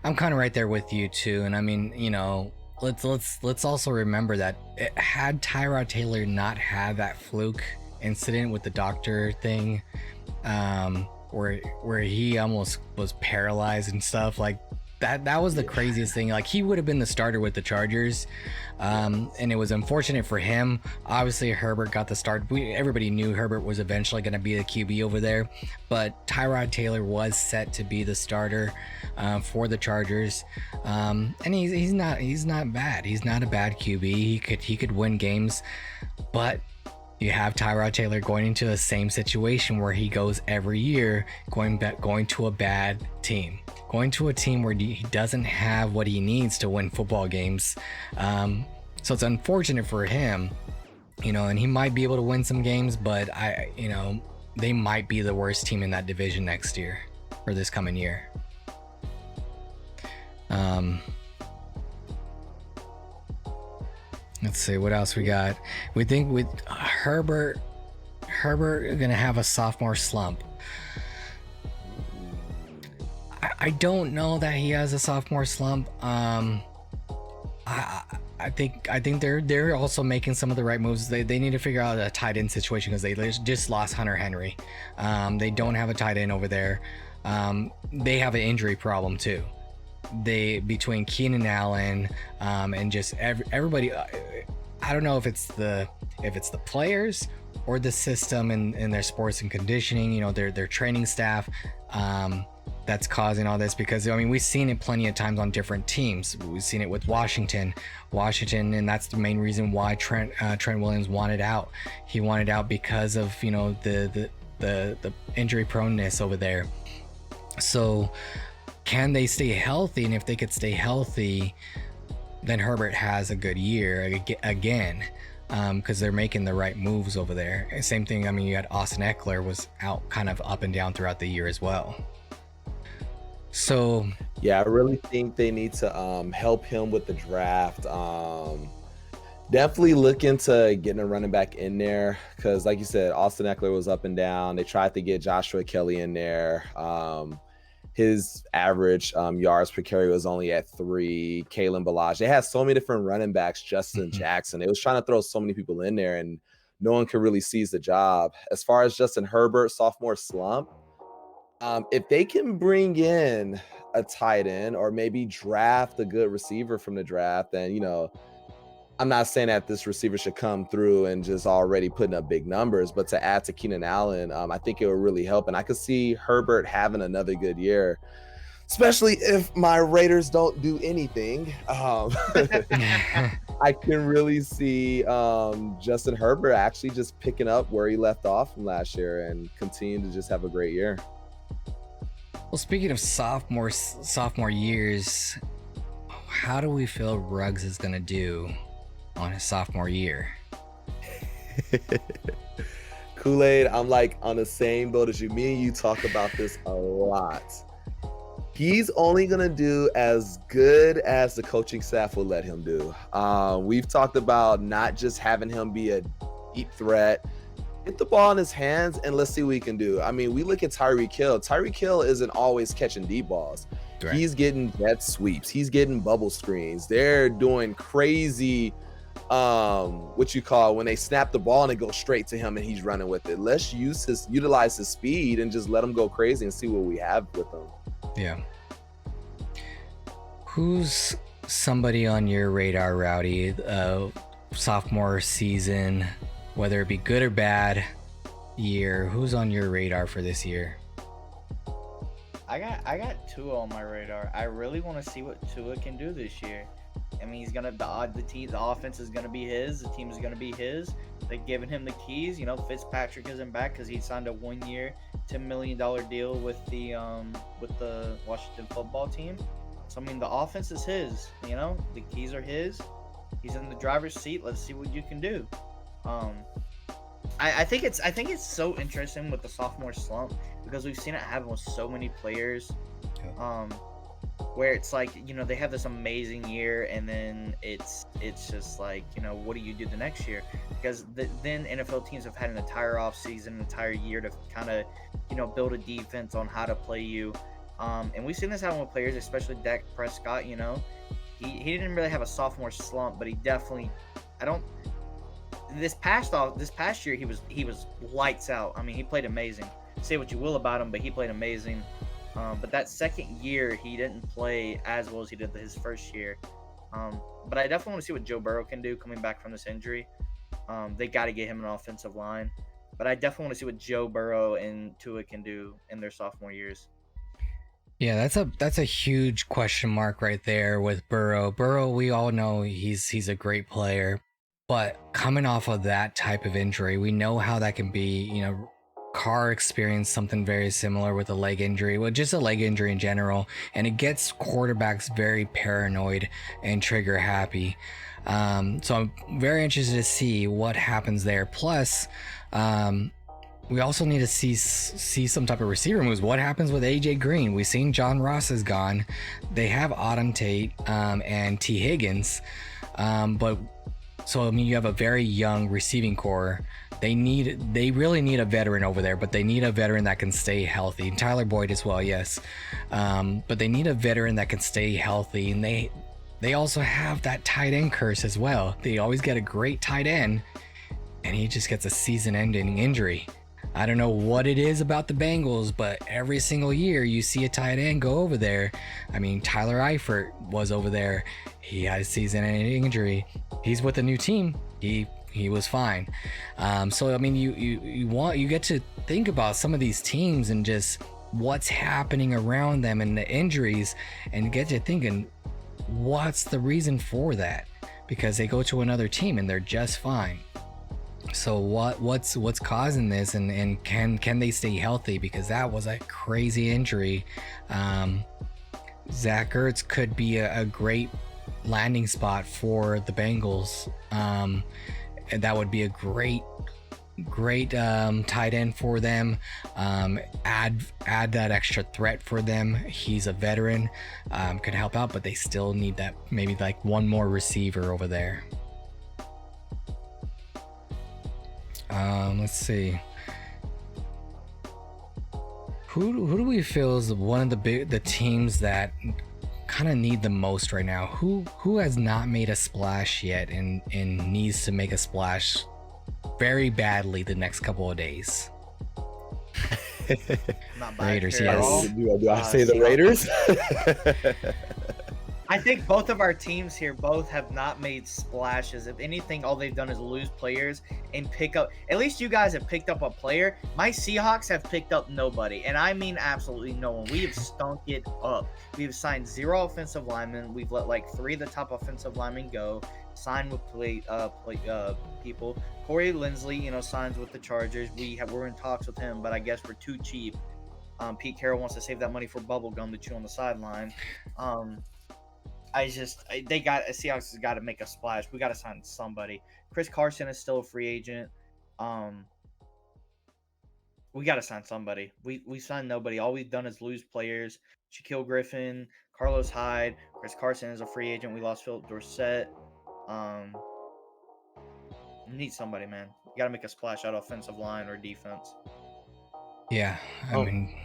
I'm kind of right there with you too. And I mean, you know, let's also remember that had Tyrod Taylor not had that fluke incident with the doctor thing, where he almost was paralyzed and stuff like that was the craziest thing. Like, he would have been the starter with the Chargers, and it was unfortunate for him. Obviously Herbert got the start. Everybody knew Herbert was eventually going to be the QB over there, but Tyrod Taylor was set to be the starter for the Chargers, and he's not bad. He's not a bad QB. He could win games, but you have Tyrod Taylor going into the same situation where he goes every year, going to a bad team, going to a team where he doesn't have what he needs to win football games. So it's unfortunate for him, you know, and he might be able to win some games, but they might be the worst team in that division next year or this coming year. Let's see what else we got. We think with Herbert gonna have a sophomore slump. I don't know that he has a sophomore slump. I think they're also making some of the right moves. They need to figure out a tight end situation because they just lost Hunter Henry. They don't have a tight end over there. They have an injury problem too. Between Keenan Allen and just everybody, I don't know if it's the players or the system in their sports and conditioning, you know, their training staff, that's causing all this. Because I mean, we've seen it plenty of times on different teams. We've seen it with Washington, and that's the main reason why Trent Williams wanted out. He wanted out because of, you know, the injury proneness over there. So can they stay healthy? And if they could stay healthy, then Herbert has a good year again, because they're making the right moves over there. Same thing, I mean, you had Austin Eckler was out kind of up and down throughout the year as well. So yeah, I really think they need to help him with the draft. Definitely look into getting a running back in there, because like you said, Austin Eckler was up and down. They tried to get Joshua Kelly in there. His average yards per carry was only at 3. Kalen Ballage. They had so many different running backs. Justin Jackson. They was trying to throw so many people in there, and no one could really seize the job. As far as Justin Herbert, sophomore slump, if they can bring in a tight end or maybe draft a good receiver from the draft, then, you know, I'm not saying that this receiver should come through and just already putting up big numbers, but to add to Keenan Allen, I think it would really help. And I could see Herbert having another good year, especially if my Raiders don't do anything. I can really see Justin Herbert actually just picking up where he left off from last year and continue to just have a great year. Well, speaking of sophomore years, how do we feel Ruggs is going to do on his sophomore year? Koolaid, I'm like on the same boat as you. Me and you talk about this a lot. He's only going to do as good as the coaching staff will let him do. We've talked about not just having him be a deep threat. Get the ball in his hands and let's see what he can do. I mean, we look at Tyreek Hill. Tyreek Hill isn't always catching deep balls. Right. He's getting jet sweeps. He's getting bubble screens. They're doing crazy, what you call when they snap the ball and it goes straight to him and he's running with it. Let's utilize his speed and just let him go crazy and see what we have with him. Yeah. Who's somebody on your radar, Rowdy, sophomore season, whether it be good or bad year, who's on your radar for this year? I got Tua on my radar. I really want to see what Tua can do this year. I mean, he's gonna the offense is gonna be his. The team is gonna be his. They're giving him the keys. You know, Fitzpatrick isn't back because he signed a 1-year, $10 million deal with the Washington football team. So I mean, the offense is his. You know, the keys are his. He's in the driver's seat. Let's see what you can do. I think it's so interesting with the sophomore slump because we've seen it happen with so many players. Where it's like, you know, they have this amazing year and then it's just like, you know, what do you do the next year? Because then NFL teams have had an entire offseason, an entire year to kind of, you know, build a defense on how to play you. And we've seen this happen with players, especially Dak Prescott. You know, he didn't really have a sophomore slump, but he definitely, this past year he was lights out. I mean, he played amazing. Say what you will about him, but he played amazing. But that second year, he didn't play as well as he did his first year. But I definitely want to see what Joe Burrow can do coming back from this injury. They got to get him an offensive line. But I definitely want to see what Joe Burrow and Tua can do in their sophomore years. Yeah, that's a huge question mark right there with Burrow. Burrow, we all know he's a great player, but coming off of that type of injury, we know how that can be. You know, Carr experienced something very similar with a leg injury, well, just a leg injury in general, and it gets quarterbacks very paranoid and trigger happy. So I'm very interested to see what happens there. Plus, we also need to see some type of receiver moves. What happens with AJ Green? We've seen John Ross is gone. They have Auden Tate and T. Higgins, but so I mean, you have a very young receiving core. They really need a veteran over there, but they need a veteran that can stay healthy. Tyler Boyd as well, yes, but they need a veteran that can stay healthy, and they also have that tight end curse as well. They always get a great tight end, and he just gets a season-ending injury. I don't know what it is about the Bengals, but every single year you see a tight end go over there. I mean, Tyler Eifert was over there. He had a season-ending injury. He's with a new team. He was fine. So I mean, you get to think about some of these teams and just what's happening around them and the injuries, and get to thinking, what's the reason for that? Because they go to another team and they're just fine. So what's causing this, and can they stay healthy? Because that was a crazy injury. Zach Ertz could be a great landing spot for the Bengals. And that would be a great tight end for them. Add that extra threat for them. He's a veteran, could help out, but they still need that, maybe like one more receiver over there. Let's see. Who do we feel is one of the teams that kind of need the most right now? Who has not made a splash yet and needs to make a splash very badly the next couple of days? Not Raiders, yes. Do I say the Raiders? I think both of our teams here both have not made splashes. If anything, all they've done is lose players and pick up. At least you guys have picked up a player. My Seahawks have picked up nobody, and I mean absolutely no one. We have stunk it up. We've signed 0 offensive linemen. We've let like 3 of the top offensive linemen go. Signed with people. Corey Linsley, you know, signs with the Chargers. We're in talks with him, but I guess we're too cheap. Pete Carroll wants to save that money for bubble gum to chew on the sideline. Seahawks has got to make a splash. We got to sign somebody. Chris Carson is still a free agent. We got to sign somebody. We signed nobody. All we've done is lose players. Shaquille Griffin, Carlos Hyde, Chris Carson is a free agent. We lost Philip Dorsett. Need somebody, man. You got to make a splash out offensive line or defense. Yeah, I mean,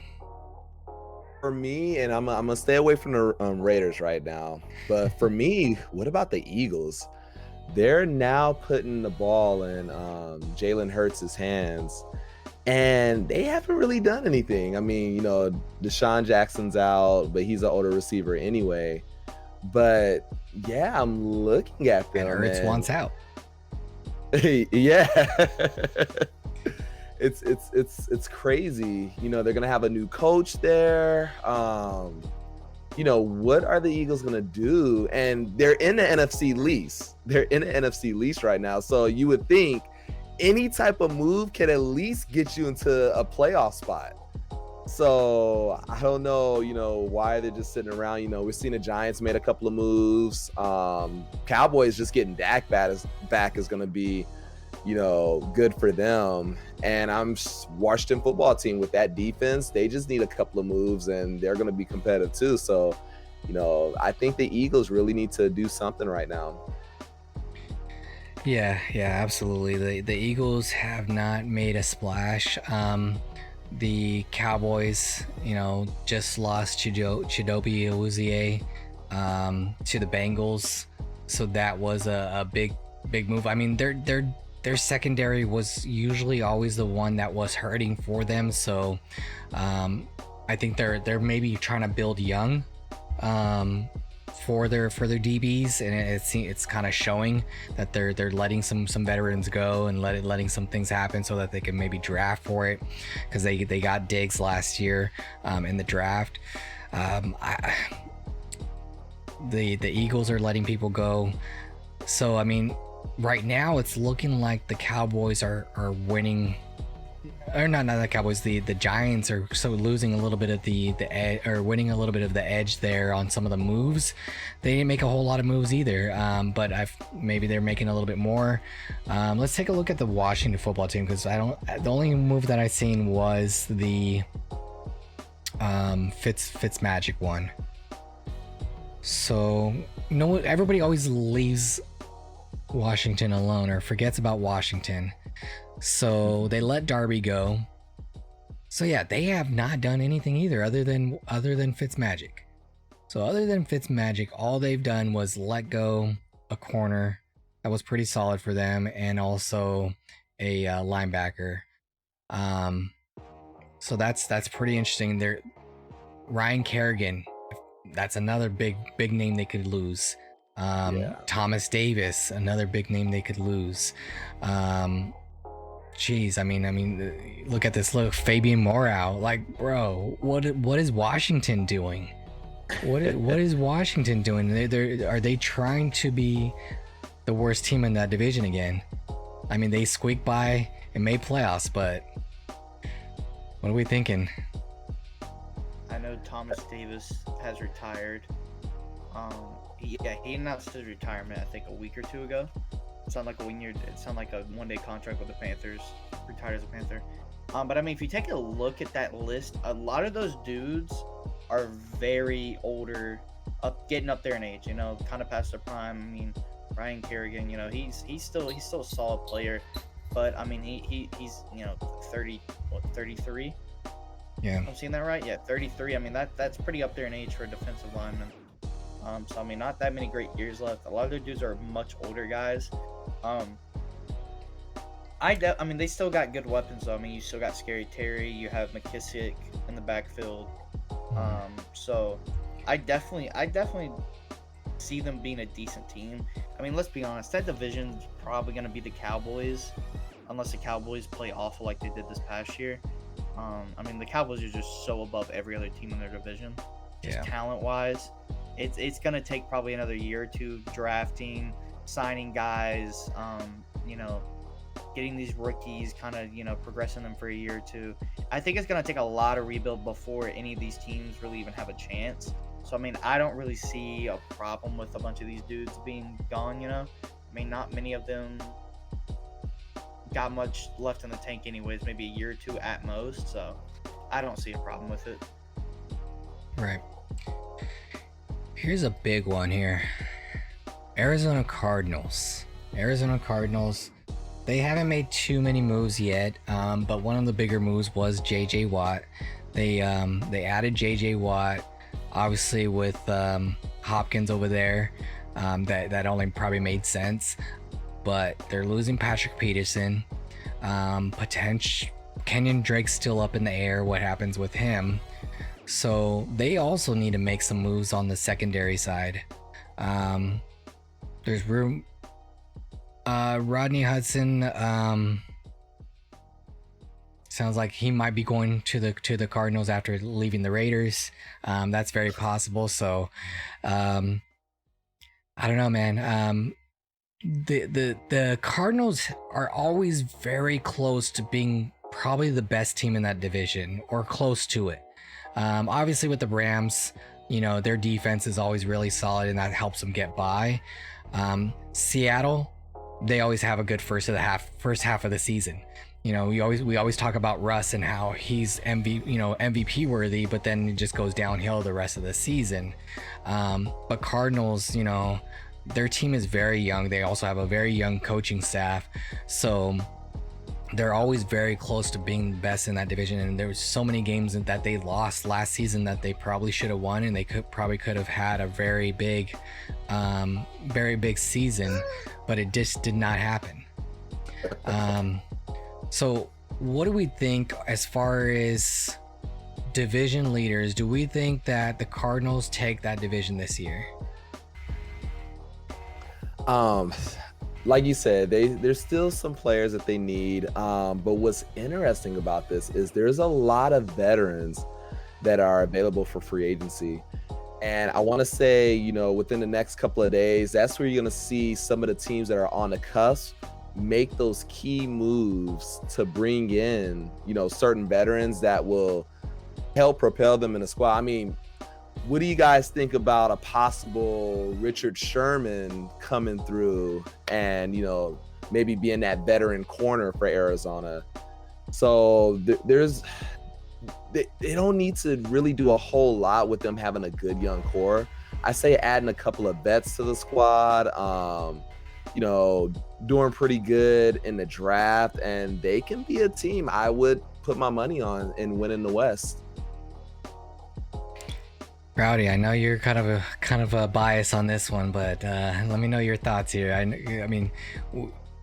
for me, and I'm gonna stay away from the Raiders right now, but for me, what about the Eagles? They're now putting the ball in Jalen Hurts' hands, and they haven't really done anything. I mean, you know, Deshaun Jackson's out, but he's an older receiver anyway. But yeah, I'm looking at them. and Hurts wants out. Yeah. It's crazy. You know, they're gonna have a new coach there. You know, what are the Eagles gonna do? And they're in the NFC lease. They're in the NFC lease right now. So you would think any type of move can at least get you into a playoff spot. So I don't know, you know, why they're just sitting around. You know, we've seen the Giants made a couple of moves. Cowboys just getting Dak back is going to be, you know, good for them. And Washington football team with that defense, they just need a couple of moves and they're going to be competitive too. So, you know, I think the Eagles really need to do something right now. Yeah, absolutely. The Eagles have not made a splash. The Cowboys, you know, just lost Chidobe Awuzie to the Bengals, so that was a big move. I mean, their secondary was usually always the one that was hurting for them. So I think they're maybe trying to build young for their DBs, and it's kind of showing that they're letting some veterans go and letting some things happen so that they can maybe draft for it, because they got Diggs last year in the draft. The Eagles are letting people go, so I mean, right now it's looking like the Cowboys are winning. Or not the Cowboys. The Giants are losing a little bit of the edge, or winning a little bit of the edge there on some of the moves. They didn't make a whole lot of moves either, but maybe they're making a little bit more. Let's take a look at the Washington football team, because the only move that I seen was the Fitz Magic one. So everybody always leaves Washington alone or forgets about Washington. So they let Darby go. So yeah, they have not done anything either other than Fitzmagic. So other than Fitzmagic, all they've done was let go a corner that was pretty solid for them, and also a linebacker. So that's pretty interesting. There, Ryan Kerrigan, that's another big name they could lose. Thomas Davis, another big name they could lose. Jeez, I mean, look at this. Look, Fabian Moreau. Like, bro, what is Washington doing? What is Washington doing? Are they trying to be the worst team in that division again? I mean, they squeaked by and made playoffs, but what are we thinking? I know Thomas Davis has retired. He announced his retirement, I think, a week or two ago. It sounded like a one-day contract with the Panthers. Retired as a Panther. But I mean, if you take a look at that list, a lot of those dudes are very older, getting up there in age. You know, kind of past their prime. I mean, Ryan Kerrigan. You know, he's still a solid player, but I mean, he's 33. Yeah, I'm seeing that right. Yeah, 33. I mean, that's pretty up there in age for a defensive lineman. So I mean, not that many great years left. A lot of their dudes are much older guys. I mean, they still got good weapons though. I mean, you still got Scary Terry. You have McKissick in the backfield. So I definitely see them being a decent team. I mean, let's be honest. That division's probably going to be the Cowboys, unless the Cowboys play awful like they did this past year. I mean, the Cowboys are just so above every other team in their division, just talent-wise. It's going to take probably another year or two drafting, signing guys, getting these rookies, kind of, progressing them for a year or two. I think it's going to take a lot of rebuild before any of these teams really even have a chance. So, I mean, I don't really see a problem with a bunch of these dudes being gone, I mean, not many of them got much left in the tank anyways, maybe a year or two at most. So, I don't see a problem with it. Right. Here's a big one here. Arizona Cardinals. They haven't made too many moves yet, but one of the bigger moves was J.J. Watt. They added J.J. Watt, obviously with Hopkins over there. That only probably made sense, but they're losing Patrick Peterson. Kenyon Drake's still up in the air. What happens with him? So they also need to make some moves on the secondary side. There's room. Rodney Hudson. Sounds like he might be going to the Cardinals after leaving the Raiders. That's very possible. So, I don't know, man. The Cardinals are always very close to being probably the best team in that division or close to it. Obviously, with the Rams, their defense is always really solid, and that helps them get by. Seattle, they always have a good first half of the season. We always talk about Russ and how he's MVP worthy, but then it just goes downhill the rest of the season. But Cardinals, their team is very young. They also have a very young coaching staff, so they're always very close to being the best in that division. And there was so many games that they lost last season that they probably should have won, and they could have had a very big season, but it just did not happen. So what do we think as far as division leaders? Do we think that the Cardinals take that division this year? Like you said, there's still some players that they need. But what's interesting about this is there's a lot of veterans that are available for free agency. And I want to say, within the next couple of days, that's where you're going to see some of the teams that are on the cusp make those key moves to bring in, certain veterans that will help propel them in the squad. I mean, what do you guys think about a possible Richard Sherman coming through and, maybe being that veteran corner for Arizona? So they don't need to really do a whole lot with them having a good young core. I say adding a couple of vets to the squad, doing pretty good in the draft, and they can be a team I would put my money on in winning the West. Rowdy, I know you're kind of a bias on this one, but let me know your thoughts here. I mean,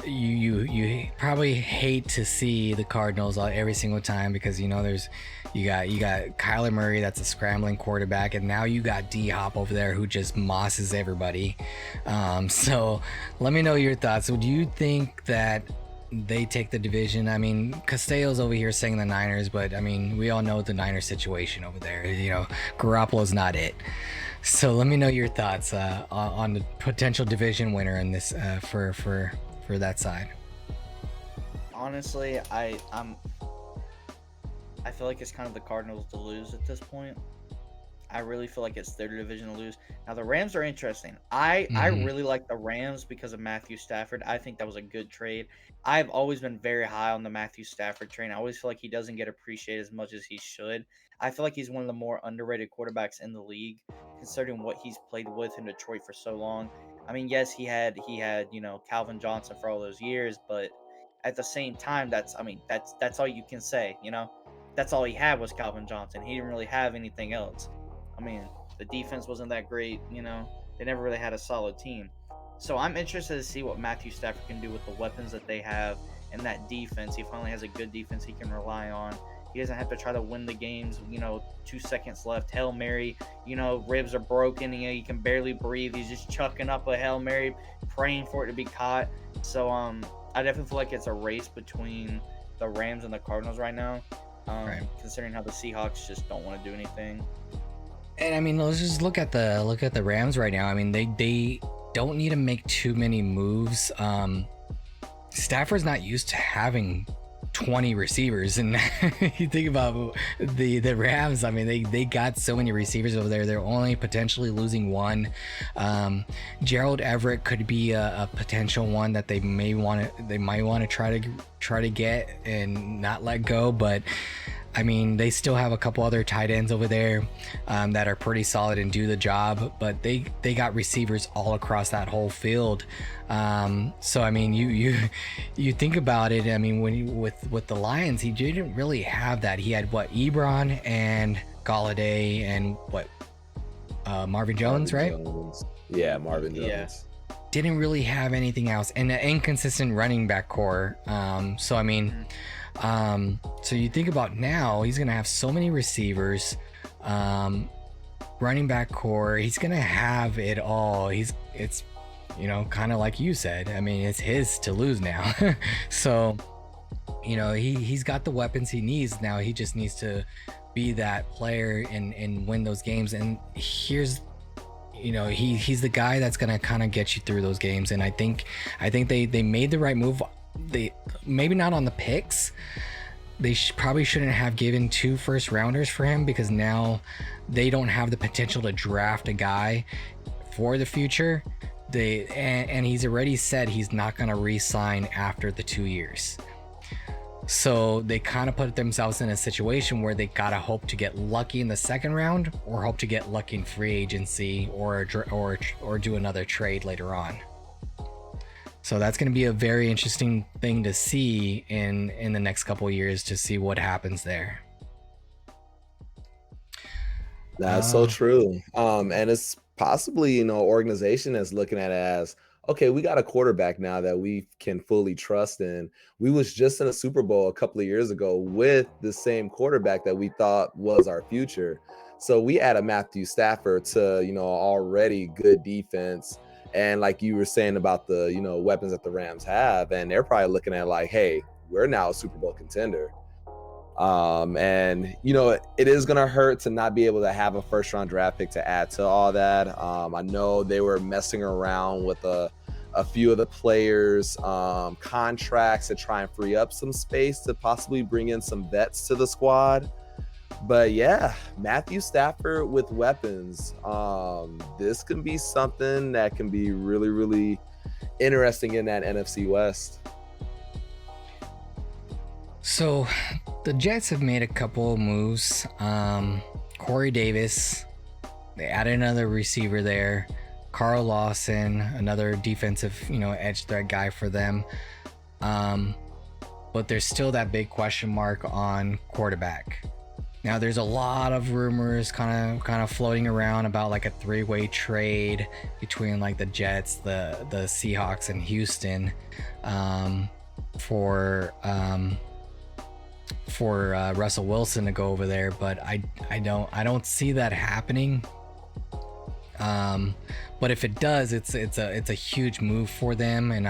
you probably hate to see the Cardinals every single time because you got Kyler Murray, that's a scrambling quarterback, and now you got D-Hop over there who just mosses everybody. So let me know your thoughts. So do you think that they take the division? I mean, Castello's over here saying the Niners, but I mean, we all know the Niners situation over there. Garoppolo's not it. So let me know your thoughts on the potential division winner in this for that side. Honestly, I feel like it's kind of the Cardinals to lose at this point. I really feel like it's their division to lose. Now the Rams are interesting. I really like the Rams because of Matthew Stafford. I think that was a good trade. I've always been very high on the Matthew Stafford train. I always feel like he doesn't get appreciated as much as he should. I feel like he's one of the more underrated quarterbacks in the league, considering what he's played with in Detroit for so long. I mean, yes, he had Calvin Johnson for all those years, but at the same time, that's all you can say. That's all he had was Calvin Johnson. He didn't really have anything else. I mean, the defense wasn't that great. They never really had a solid team. So I'm interested to see what Matthew Stafford can do with the weapons that they have and that defense. He finally has a good defense he can rely on. He doesn't have to try to win the games, 2 seconds left. Hail Mary, ribs are broken. He can barely breathe. He's just chucking up a Hail Mary, praying for it to be caught. So I definitely feel like it's a race between the Rams and the Cardinals right now, Right. considering how the Seahawks just don't want to do anything. And I mean, let's just look at the Rams right now. I mean, they don't need to make too many moves. Stafford's not used to having 20 receivers, and you think about the Rams. I mean, they got so many receivers over there. They're only potentially losing one. Gerald Everett could be a potential one that they might want to try to get and not let go, but I mean, they still have a couple other tight ends over there that are pretty solid and do the job, but they got receivers all across that whole field. So I mean, you think about it. I mean, with the Lions, he didn't really have that. He had Ebron and Golladay and Marvin Jones, right? Yeah, Marvin Jones. Yeah. Didn't really have anything else, and an inconsistent running back core. So I mean. So you think about now, he's gonna have so many receivers, running back core. He's gonna have it all. It's you know, kind of like you said, I mean, it's his to lose now. So, you know, he's got the weapons he needs now. He just needs to be that player and win those games. And here's, you know, he's the guy that's gonna kind of get you through those games. And I think they made the right move. They maybe not on the picks. They probably shouldn't have given 2 first rounders for him, because now they don't have the potential to draft a guy for the future. And he's already said he's not going to re-sign after the 2 years. So they kind of put themselves in a situation where they gotta hope to get lucky in the second round, or hope to get lucky in free agency, or do another trade later on. So that's going to be a very interesting thing to see in the next couple of years, to see what happens there. That's so true. And it's possibly, you know, organization that's looking at it as, okay, we got a quarterback now that we can fully trust in. We was just in a Super Bowl a couple of years ago with the same quarterback that we thought was our future. So we add a Matthew Stafford to, you know, already good defense. And like you were saying about the, you know, weapons that the Rams have, and they're probably looking at like, hey, we're now a Super Bowl contender. And you know, it is gonna hurt to not be able to have a first round draft pick to add to all that. I know they were messing around with a few of the players' contracts to try and free up some space to possibly bring in some vets to the squad. But yeah, Matthew Stafford with weapons. This can be something that can be really, really interesting in that NFC West. So the Jets have made a couple of moves. Corey Davis, they added another receiver there. Carl Lawson, another defensive, you know, edge threat guy for them. But there's still that big question mark on quarterback. Now there's a lot of rumors kind of floating around about like a 3-way trade between like the Jets, the Seahawks, and Houston for Russell Wilson to go over there, but I don't see that happening. But if it does, it's a huge move for them, and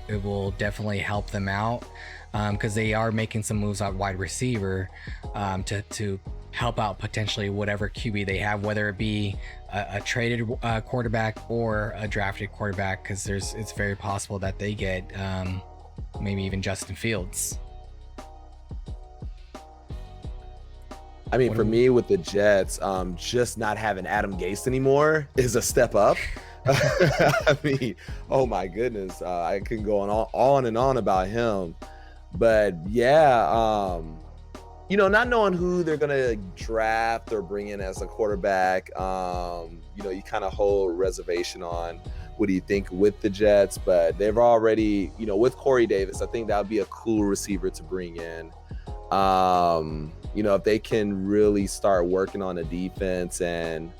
it will definitely help them out, because they are making some moves at wide receiver to help out potentially whatever QB they have, whether it be a traded quarterback or a drafted quarterback, because it's very possible that they get maybe even Justin Fields. I mean, for me with the Jets, just not having Adam Gase anymore is a step up. I mean, oh my goodness, I can go on and on about him. But yeah, not knowing who they're gonna draft or bring in as a quarterback, you kind of hold reservation on what do you think with the Jets. But they've already, with Corey Davis, I think that would be a cool receiver to bring in. If they can really start working on the defense, and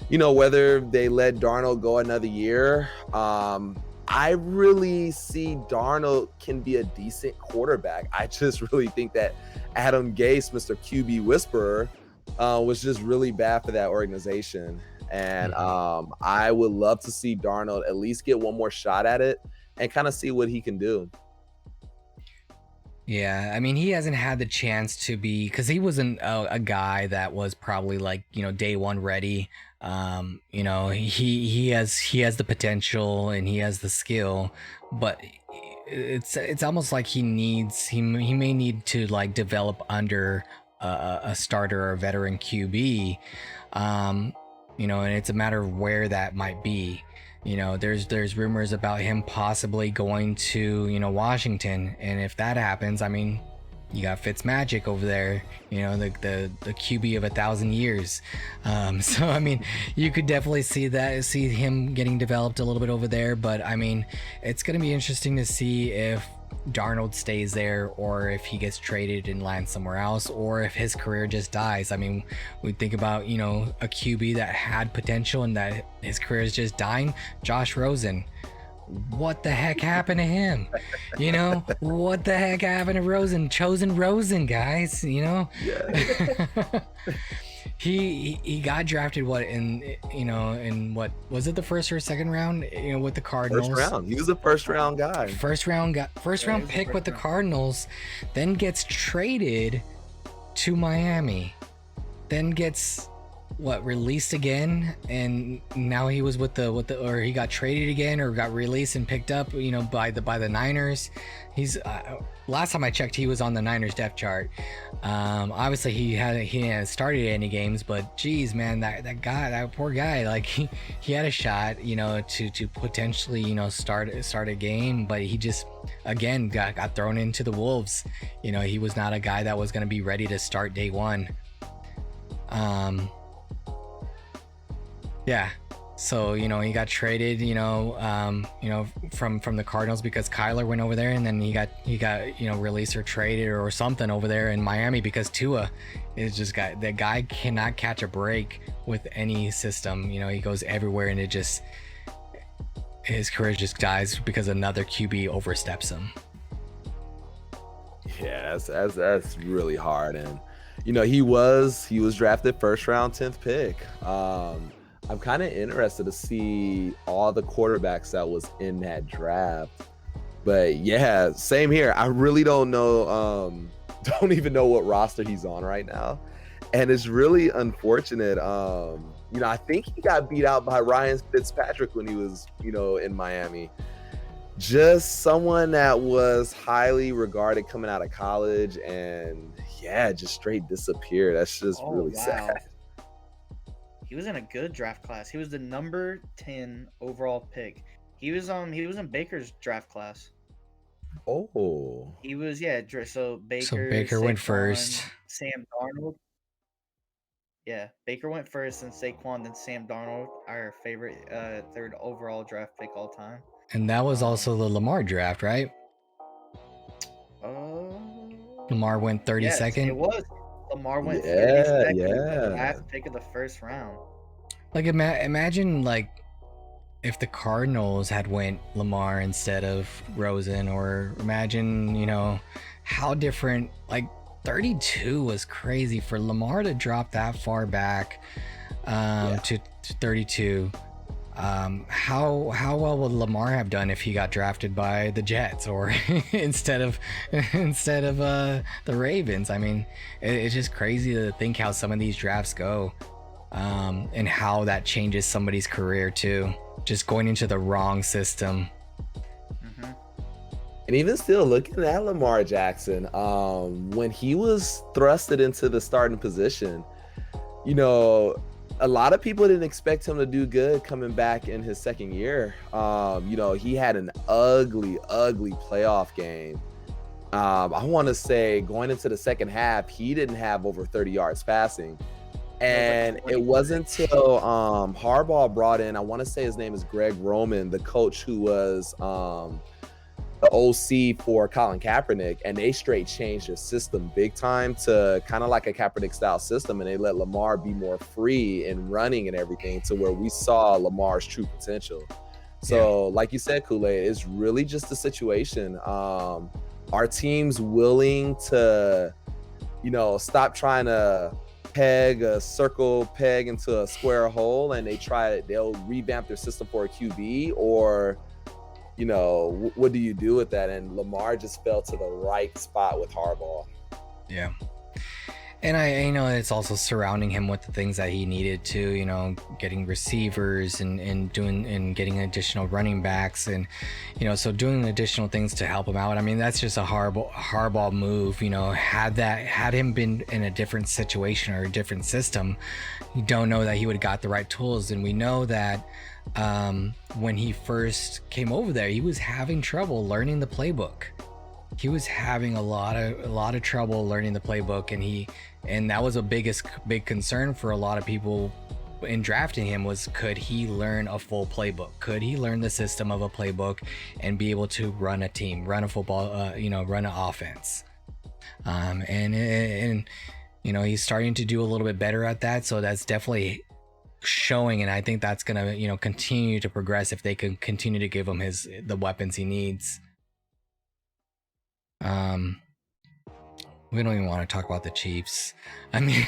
whether they let Darnold go another year, I really see Darnold can be a decent quarterback. I just really think that Adam Gase, Mr. QB Whisperer, was just really bad for that organization. And I would love to see Darnold at least get one more shot at it and kind of see what he can do. Yeah, I mean, he hasn't had the chance to be, because he wasn't a guy that was probably like, day one ready. He has the potential and he has the skill, but it's almost like he may need to like develop under a starter or a veteran QB, and it's a matter of where that might be. There's rumors about him possibly going to, Washington. And if that happens, I mean, you got Fitzmagic over there, the QB of 1,000 years. So, I mean, you could definitely see him getting developed a little bit over there. But, I mean, it's going to be interesting to see if Darnold stays there, or if he gets traded and lands somewhere else, or if his career just dies. I mean, we think about, a QB that had potential and that his career is just dying. Josh Rosen. What the heck happened to him? What the heck happened to Rosen? Chosen Rosen, guys, Yeah. he got drafted in what was it, the first or second round, with the First Cardinals. round. He was a first round guy. First round pick with the Cardinals, then gets traded to Miami, then gets released again, and now he was with the or he got traded again or got released and picked up by the Niners. He's last time I checked, he was on the Niners depth chart. Obviously he hadn't started any games, but geez, man, that poor guy, like he had a shot to potentially start a game, but he just again got thrown into the wolves. He was not a guy that was going to be ready to start day one. Yeah, so he got traded from the Cardinals because Kyler went over there, and then he got released or traded or something over there in Miami because Tua is just that guy cannot catch a break with any system. He goes everywhere, and his career just dies because another QB oversteps him. Yeah, that's really hard. And he was drafted first round, 10th pick. I'm kind of interested to see all the quarterbacks that was in that draft. But yeah, same here. I really don't know, don't even know what roster he's on right now. And it's really unfortunate. I think he got beat out by Ryan Fitzpatrick when he was, in Miami. Just someone that was highly regarded coming out of college, and yeah, just straight disappeared. That's just really sad. He was in a good draft class. He was the number 10 overall pick. He was in Baker's draft class. Oh. He was, yeah. So Baker Saquon, went first. Sam Darnold. Yeah, Baker went first, and Saquon, then Sam Darnold, our favorite third overall draft pick all time. And that was also the Lamar draft, right? Lamar went 32nd. Yes, it was. Lamar went 32nd, the last pick of the first round. Like imagine like if the Cardinals had went Lamar instead of Rosen, or imagine how different. Like 32 was crazy for Lamar to drop that far back to 32. How well would Lamar have done if he got drafted by the Jets or instead of the Ravens? I mean, it's just crazy to think how some of these drafts go, and how that changes somebody's career too, just going into the wrong system. And even still, looking at Lamar Jackson, when he was thrusted into the starting position, a lot of people didn't expect him to do good coming back in his second year. He had an ugly playoff game. I want to say going into the second half, he didn't have over 30 yards passing. And it wasn't until Harbaugh brought in, I want to say his name is Greg Roman, the coach who was the OC for Colin Kaepernick, and they straight changed the system big time to kind of like a Kaepernick style system, and they let Lamar be more free in running and everything, to where we saw Lamar's true potential. So like you said, Koolaid, it's really just a situation. Our team's willing to, stop trying to peg a circle peg into a square hole, and they'll revamp their system for a QB, or what do you do with that? And Lamar just fell to the right spot with Harbaugh. Yeah. And I know it's also surrounding him with the things that he needed to, getting receivers and getting additional running backs, and so doing additional things to help him out. I mean, that's just a Harbaugh move. Had him been in a different situation or a different system, you don't know that he would have got the right tools. And we know that when he first came over there, he was having trouble learning the playbook. He was having a lot of trouble learning the playbook, and that was a big concern for a lot of people in drafting him, was could he learn a full playbook? Could he learn the system of a playbook and be able to run a team, run a football, run an offense? And he's starting to do a little bit better at that. So that's definitely showing, and I think that's gonna continue to progress if they can continue to give him the weapons he needs. We don't even want to talk about the Chiefs. I mean,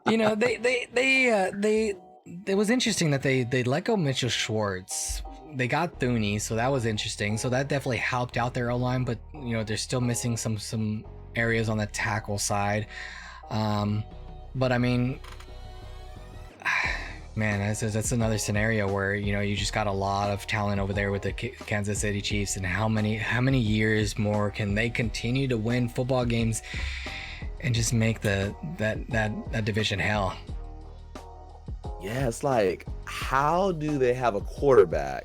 you know, it was interesting that they let go Mitchell Schwartz. They got Thuney, so that was interesting. So that definitely helped out their O-line, but you know, they're still missing some areas on the tackle side. But I mean, man, that's another scenario where, you know, you just got a lot of talent over there with the Kansas City Chiefs, and how many years more can they continue to win football games and just make that division hell? Yeah, it's like, how do they have a quarterback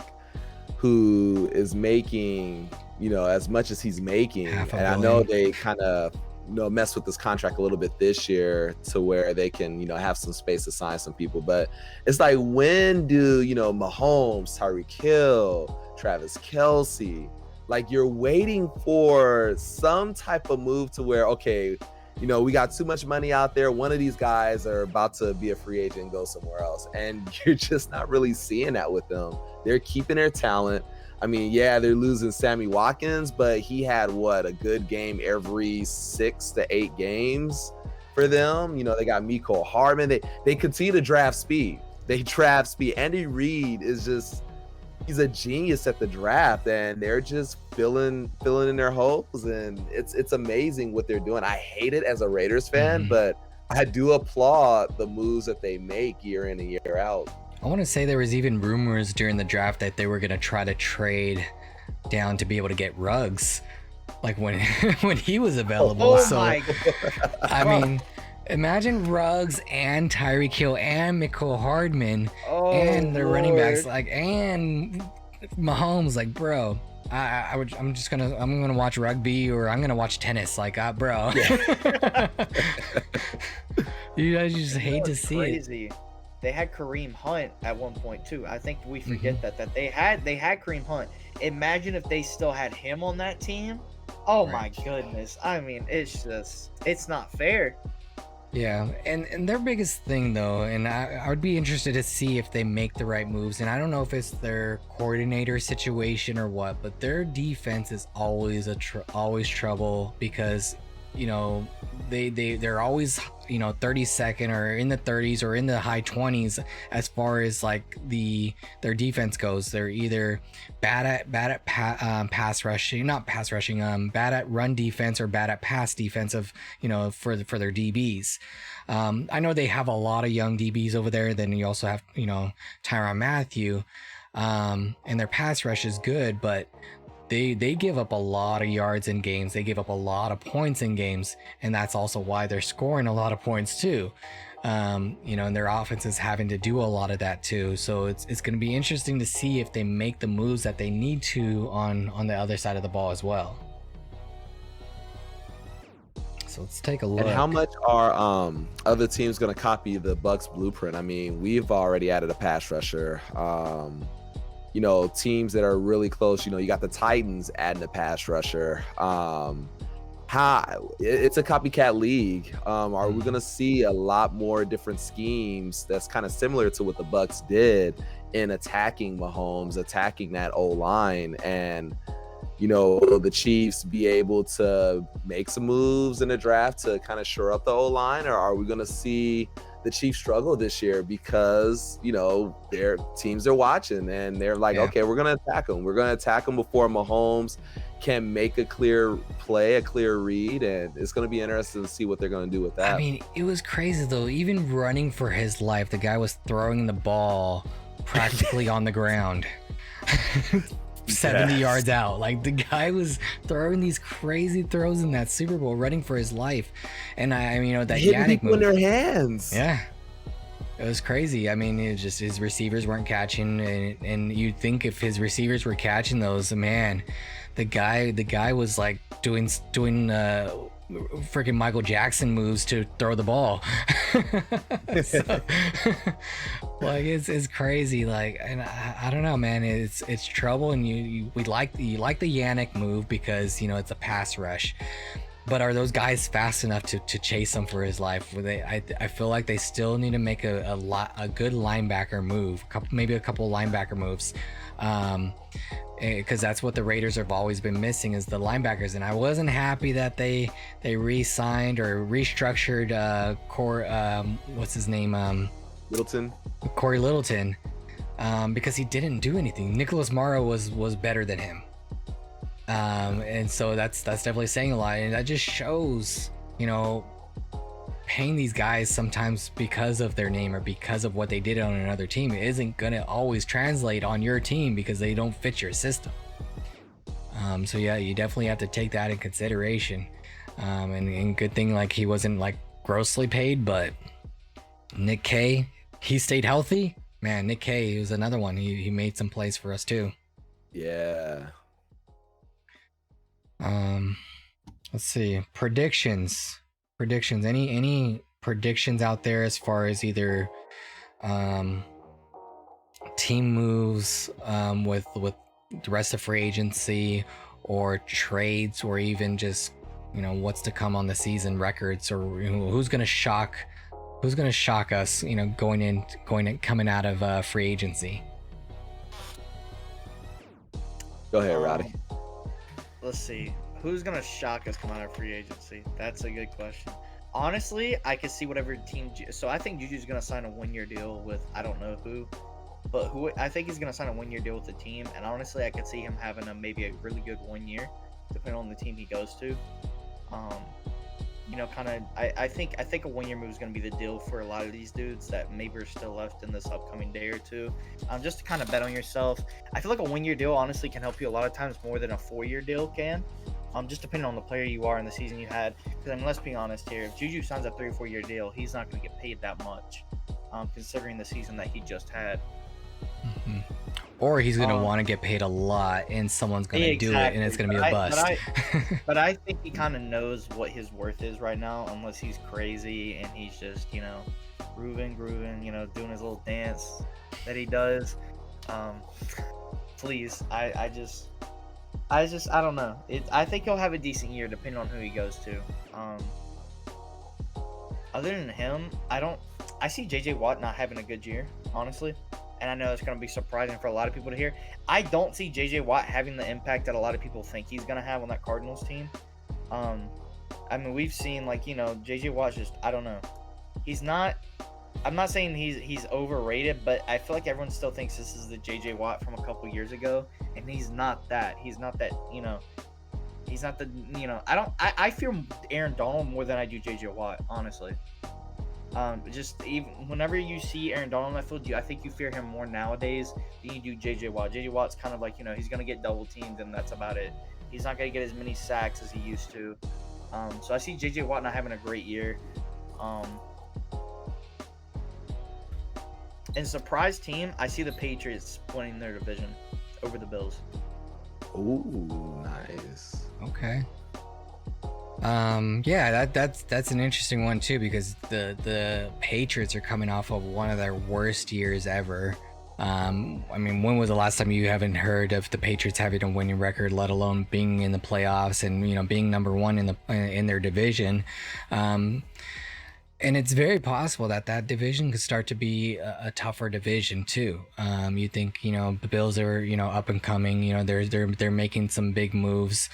who is making, you know, as much as he's making? And I know they kind of, you know, mess with this contract a little bit this year to where they can, you know, have some space to sign some people. But it's like, when do, you know, Mahomes, Tyreek Hill, Travis Kelce, like, you're waiting for some type of move to where, okay, you know, we got too much money out there. One of these guys are about to be a free agent and go somewhere else. And you're just not really seeing that with them. They're keeping their talent. I mean, yeah, they're losing Sammy Watkins, but he had a good game every 6 to 8 games for them. You know, they got Mecole Hardman. They continue to draft speed. They draft speed. Andy Reid is just, he's a genius at the draft, and they're just filling in their holes, and it's amazing what they're doing. I hate it as a Raiders fan, but I do applaud the moves that they make year in and year out. I want to say there was even rumors during the draft that they were going to try to trade down to be able to get Ruggs, like when when he was available. My God. I mean, imagine Ruggs and Tyreek Hill and Mecole Hardman and the running backs, like, and Mahomes, like, bro. I'm gonna watch rugby, or I'm gonna watch tennis, like, bro. Yeah. You guys just hate to see crazy. They had Kareem Hunt at one point too. I think we forget that they had Kareem Hunt. Imagine if they still had him on that team. Oh my goodness. I mean, it's not fair. Yeah, and their biggest thing though, and I would be interested to see if they make the right moves, and I don't know if it's their coordinator situation or what, but their defense is always always trouble, because, you know, they're always, you know, 32nd or in the 30s or in the high 20s as far as like their defense goes. They're either bad at pass rushing, not pass rushing, bad at run defense, or bad at pass defensive, you know, for their DBs. I know they have a lot of young DBs over there. Then you also have, you know, Tyrann Mathieu, and their pass rush is good, but they give up a lot of yards in games. They give up a lot of points in games, and that's also why they're scoring a lot of points too. You know, and their offense is having to do a lot of that too. So it's going to be interesting to see if they make the moves that they need to on the other side of the ball as well. So let's take a look. And how much are other teams going to copy the Bucks blueprint? I mean, we've already added a pass rusher. You know, teams that are really close, you know, you got the Titans adding a pass rusher. It's a copycat league. Are we going to see a lot more different schemes that's kind of similar to what the Bucks did in attacking Mahomes, attacking that O-line, and, you know, the Chiefs be able to make some moves in the draft to kind of shore up the O-line? Or are we going to see the Chiefs struggle this year because, you know, their teams are watching and they're like, okay, we're going to attack them. We're going to attack them before Mahomes can make a clear play, a clear read, and it's going to be interesting to see what they're going to do with that. I mean, it was crazy though. Even running for his life, the guy was throwing the ball practically on the ground. 70 yards out. Like, the guy was throwing these crazy throws in that Super Bowl, running for his life. And I mean, you know, that Yannick move in their hands. Yeah, it was crazy. I mean, it just, his receivers weren't catching, and you'd think if his receivers were catching those, man, the guy was like doing freaking Michael Jackson moves to throw the ball. So, like, it's crazy. Like, and I don't know, man, it's trouble. And you like the Yannick move because, you know, it's a pass rush, But are those guys fast enough to chase him for his life? I feel like they still need to make a good linebacker move, maybe a couple linebacker moves, because that's what the Raiders have always been missing is the linebackers. And I wasn't happy that they re-signed or restructured what's his name, Littleton. Corey Littleton, because he didn't do anything. Nicholas Morrow was better than him. And so that's definitely saying a lot, and that just shows, paying these guys sometimes because of their name or because of what they did on another team isn't gonna always translate on your team because they don't fit your system. So yeah, you definitely have to take that in consideration. And good thing like he wasn't like grossly paid, but Nick K, he stayed healthy. Man, Nick K was another one. He made some plays for us too. Yeah. Let's see. Predictions. Any predictions out there as far as either team moves with the rest of free agency or trades, or even just what's to come on the season records, or who's gonna shock us coming out of free agency? Go ahead, Rowdy. Let's see. Who's going to shock us coming out of free agency? That's a good question. Honestly, I could see whatever team. So I think Juju's going to sign a 1-year deal with, I don't know who, but I think he's going to sign a 1-year deal with the team. And honestly, I could see him having maybe a really good 1 year, depending on the team he goes to. I think a 1-year move is going to be the deal for a lot of these dudes that maybe are still left in this upcoming day or two. Just to kind of bet on yourself. I feel like a 1-year deal honestly can help you a lot of times more than a 4-year deal can. Just depending on the player you are and the season you had. Because let's be honest here, if Juju signs a 3 or 4 year deal, he's not going to get paid that much, considering the season that he just had. Mm-hmm. Or he's going to want to get paid a lot, and someone's going to do it, and it's going to be a bust. But I think he kind of knows what his worth is right now, unless he's crazy and he's just, grooving, doing his little dance that he does. Please, I don't know. I think he'll have a decent year depending on who he goes to. Other than him, I see JJ Watt not having a good year, honestly. And I know it's going to be surprising for a lot of people to hear. I don't see JJ Watt having the impact that a lot of people think he's going to have on that Cardinals team. We've seen JJ Watt just, I don't know. I'm not saying he's overrated, but I feel like everyone still thinks this is the JJ Watt from a couple years ago, and he's not that. He's not that, he's not the, I fear Aaron Donald more than I do JJ Watt, honestly. Just even whenever you see Aaron Donald on that field, I think you fear him more nowadays than you do JJ Watt. JJ Watt's kind of like, he's going to get double teamed, and that's about it. He's not going to get as many sacks as he used to. So I see JJ Watt not having a great year. And surprise team, I see the Patriots winning their division over the Bills. Ooh, nice. Okay. Yeah, that's an interesting one too, because the Patriots are coming off of one of their worst years ever. When was the last time you haven't heard of the Patriots having a winning record, let alone being in the playoffs and being number one in their division? And it's very possible that division could start to be a tougher division too. You think the Bills are up and coming. They're making some big moves.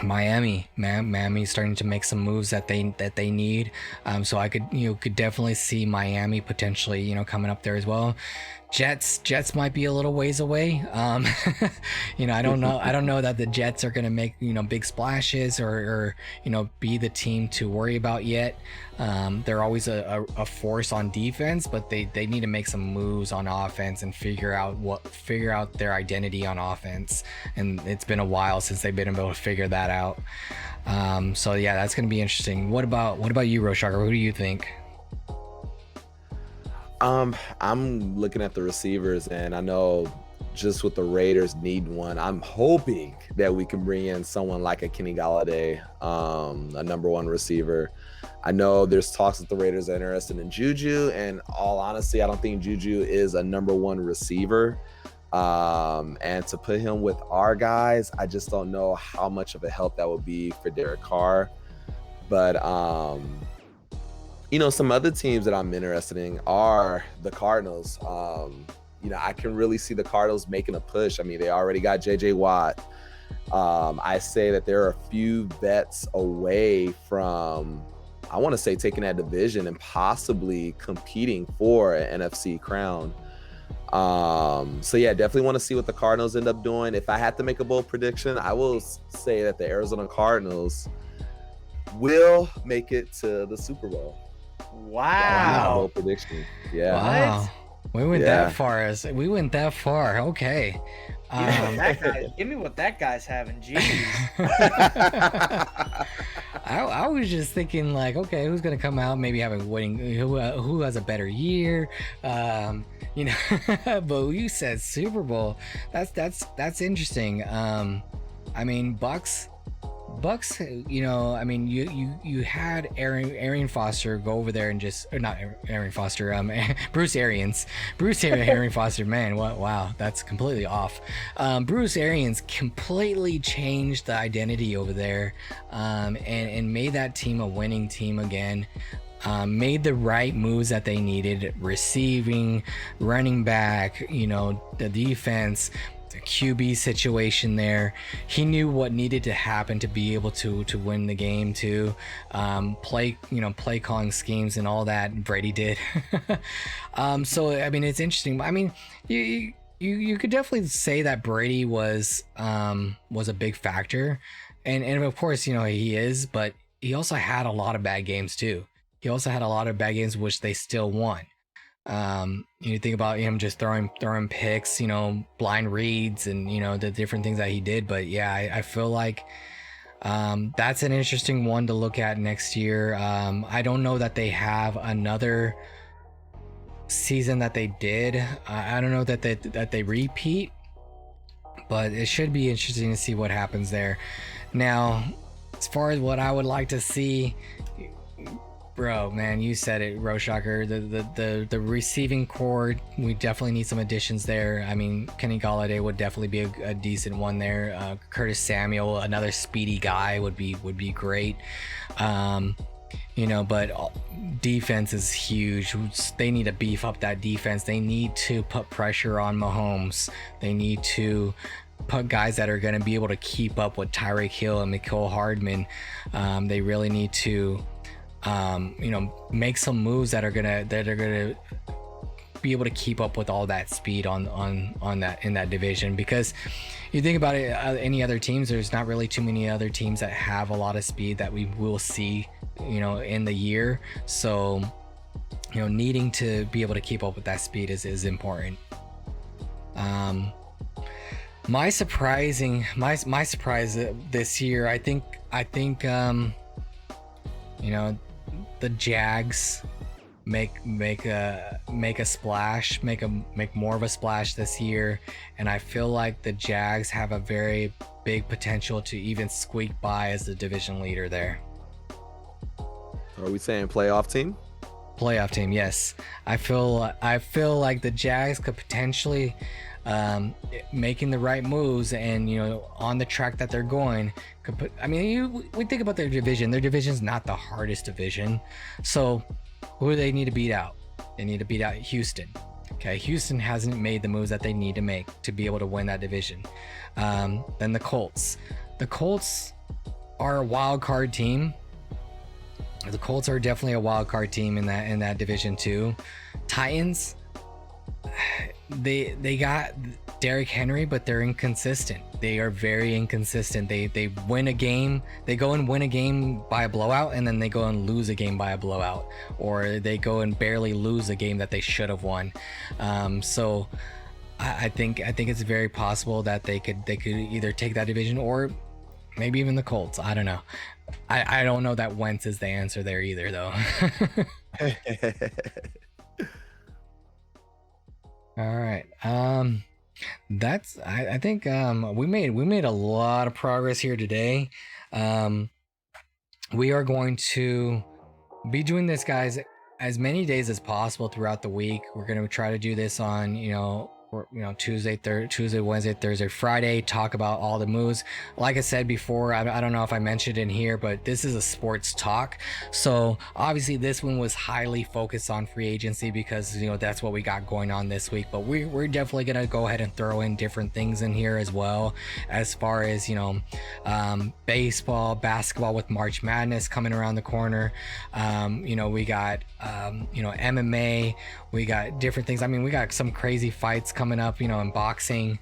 Miami's starting to make some moves that they need. So I could definitely see Miami potentially coming up there as well. Jets might be a little ways away. I don't know that the Jets are going to make big splashes or be the team to worry about yet. They're always a force on defense, but they need to make some moves on offense and figure out their identity on offense. And it's been a while since they've been able to figure that out. So yeah, that's going to be interesting. What about you, Roshocker? Who do you think? I'm looking at the receivers, and I know just with the Raiders need one, I'm hoping that we can bring in someone like a Kenny Golladay, a number one receiver. I know there's talks that the Raiders are interested in Juju, and all honesty, I don't think Juju is a number one receiver. And to put him with our guys, I just don't know how much of a help that would be for Derek Carr. But some other teams that I'm interested in are the Cardinals. I can really see the Cardinals making a push. I mean, they already got JJ Watt. I say that there are a few bets away from, I want to say, taking that division and possibly competing for an NFC crown. So yeah, definitely want to see what the Cardinals end up doing. If I had to make a bold prediction, I will say that the Arizona Cardinals will make it to the Super Bowl. Wow. Bold prediction. Yeah. Wow. We went that far. We went that far. Okay. Give me what that guy's having. Jeez. I was just thinking, like, okay, who's gonna come out? Maybe having winning. Who has a better year? But you said Super Bowl. That's interesting. I mean, Bucks. You had Arian Foster go over there and just, or not Arian Foster, Bruce Arians, Arian Foster. Man, wow, that's completely off. Bruce Arians completely changed the identity over there, and made that team a winning team again. Made the right moves that they needed, receiving, running back, the defense, the QB situation there. He knew what needed to happen to be able to win the game too. Play calling schemes and all that Brady did. So I mean, it's interesting. I mean, you could definitely say that Brady was a big factor, and of course he is, but he also had a lot of bad games too. He also had a lot of bad games which they still won. You think about him just throwing picks, blind reads, and the different things that he did. But yeah, I feel like that's an interesting one to look at next year. I don't know that they have another season that they did. I don't know that they repeat, but it should be interesting to see what happens there. Now, as far as what I would like to see, bro, man, you said it, Roshocker. The receiving core, we definitely need some additions there. I mean, Kenny Golladay would definitely be a decent one there. Curtis Samuel, another speedy guy, would be great. But defense is huge. They need to beef up that defense. They need to put pressure on Mahomes. They need to put guys that are going to be able to keep up with Tyreek Hill and Mecole Hardman. They really need to make some moves that are gonna be able to keep up with all that speed on that in that division. Because you think about it, any other teams, there's not really too many other teams that have a lot of speed that we will see in the year. So needing to be able to keep up with that speed is important. My surprise this year, I think the Jags make a splash, make more of a splash this year, and I feel like the Jags have a very big potential to even squeak by as the division leader there. Are we saying playoff team? Playoff team, yes. I feel like the Jags could potentially, making the right moves and on the track that they're going, we think about their division. Their division's not the hardest division, so who do they need to beat out? They need to beat out Houston. Okay, Houston hasn't made the moves that they need to make to be able to win that division. Then the Colts are a wild card team. The Colts are definitely a wild card team in that division too. Titans, they got Derrick Henry, but they're inconsistent. They are very inconsistent. They win a game, they go and win a game by a blowout, and then they go and lose a game by a blowout, or they go and barely lose a game that they should have won. So I think it's very possible that they could either take that division or maybe even the Colts. I don't know. I don't know that Wentz is the answer there either, though. All right. That's I think we made a lot of progress here today. We are going to be doing this, guys, as many days as possible throughout the week. We're going to try to do this on Tuesday, Wednesday, Thursday, Friday, talk about all the moves. Like I said before, I don't know if I mentioned in here, but this is a sports talk. So obviously this one was highly focused on free agency because, that's what we got going on this week. But we're definitely going to go ahead and throw in different things in here as well, as far as, baseball, basketball with March Madness coming around the corner. We got, MMA, we got different things. I mean, we got some crazy fights coming up, in boxing,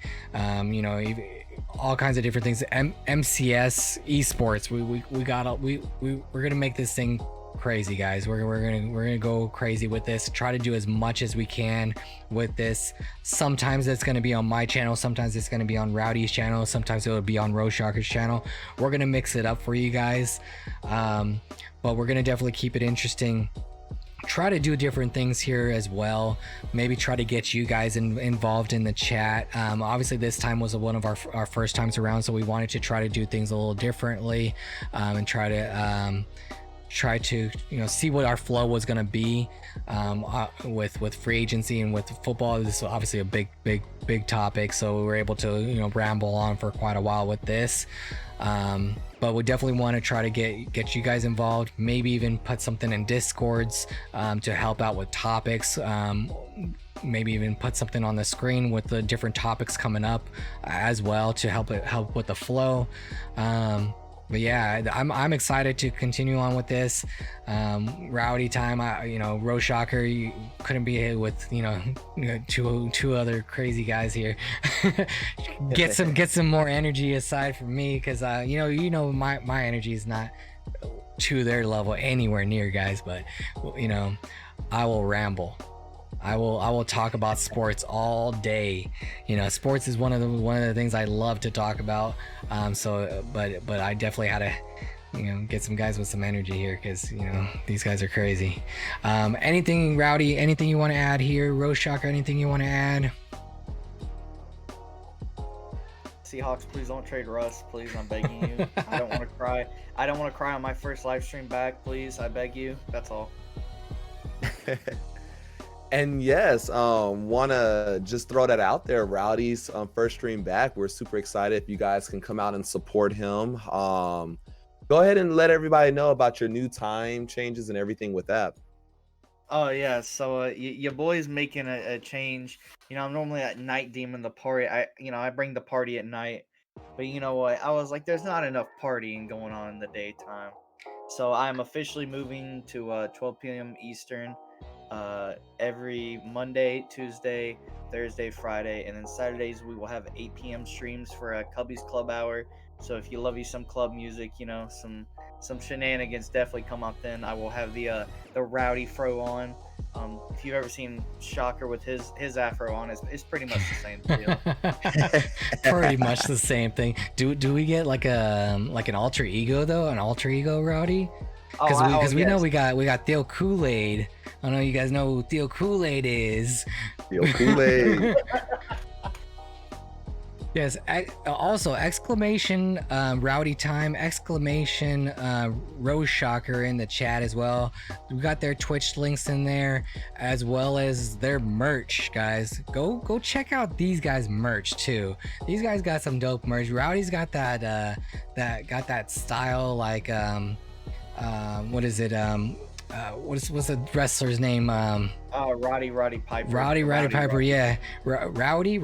all kinds of different things. MCS esports. We're gonna make this thing crazy, guys. We're gonna go crazy with this. Try to do as much as we can with this. Sometimes it's gonna be on my channel. Sometimes it's gonna be on Rowdy's channel. Sometimes it'll be on Roshocker's channel. We're gonna mix it up for you guys, but we're gonna definitely keep it interesting. Try to do different things here as well. Maybe try to get you guys involved in the chat. Obviously this time was one of our first times around, so we wanted to try to do things a little differently, and try to see what our flow was going to be, with free agency and with football. This is obviously a big topic, so we were able to ramble on for quite a while with this. But we definitely want to try to get you guys involved, maybe even put something in Discords to help out with topics, maybe even put something on the screen with the different topics coming up as well to help with the flow. But yeah, I'm excited to continue on with this. Rowdtime, Roshocker, you couldn't be here with two other crazy guys here. get some more energy aside from me, because my energy is not to their level anywhere near, guys. But I will ramble. I will talk about sports all day. Sports is one of the things I love to talk about. But I definitely had to get some guys with some energy here, because these guys are crazy. Anything, Rowdy? Anything you want to add here? Roshocker, anything you want to add? Seahawks, please don't trade Russ. Please, I'm begging you. I don't want to cry. I don't want to cry on my first live stream back. Please, I beg you. That's all. And yes, want to just throw that out there. Rowdy's first stream back. We're super excited if you guys can come out and support him. Go ahead and let everybody know about your new time changes and everything with that. Oh yeah, so your boy's making a change. I'm normally at night demon the party. I bring the party at night, but you know what? I was like, there's not enough partying going on in the daytime, so I'm officially moving to 12 p.m. Eastern. Every Monday, Tuesday, Thursday, Friday, and then Saturdays we will have 8 p.m. streams for a Cubby's Club Hour. So if you love some club music, some shenanigans, definitely come up then. I will have the rowdy fro on. If you've ever seen Shocker with his afro on, it's pretty much the same deal. Pretty much the same thing. Do we get like an alter ego though? An alter ego, Rowdy? Because we know we got Theo Koolaid. I don't know you guys know who Theo Koolaid is. Theo Koolaid. Yes. Also, exclamation Rowdtime, exclamation Roshocker in the chat as well. We got their Twitch links in there, as well as their merch, guys. Go check out these guys' merch too. These guys got some dope merch. Rowdy's got that style, like what is it? What's the wrestler's name? Roddy Piper. Roddy Piper, yeah. Rowdy.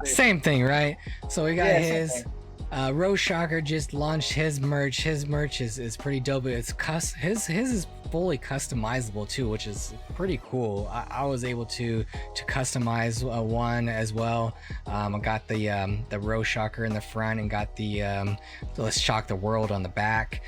Same thing, right? So we got his. Roshocker just launched his merch. His merch is pretty dope. It's his is fully customizable too, which is pretty cool. I was able to customize one as well. I got the Roshocker in the front and got the Let's Shock the World on the back.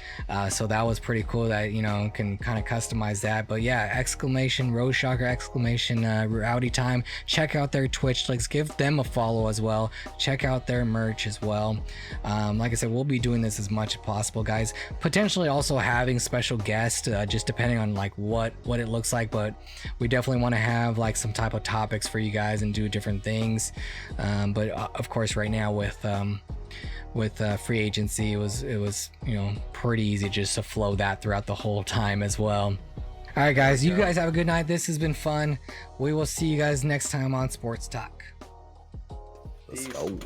So that was pretty cool that can kind of customize that. But yeah, exclamation Roshocker, exclamation Rowdtime. Check out their Twitch links. Give them a follow as well. Check out their merch as well. Like I said, we'll be doing this as much as possible, guys. Potentially also having special guests, just depending on like what it looks like, but we definitely want to have like some type of topics for you guys and do different things. But of course, right now with free agency, it was pretty easy just to flow that throughout the whole time as well. All right, guys. You guys have a good night. This has been fun. We will see you guys next time on Sports Talk. Let's go.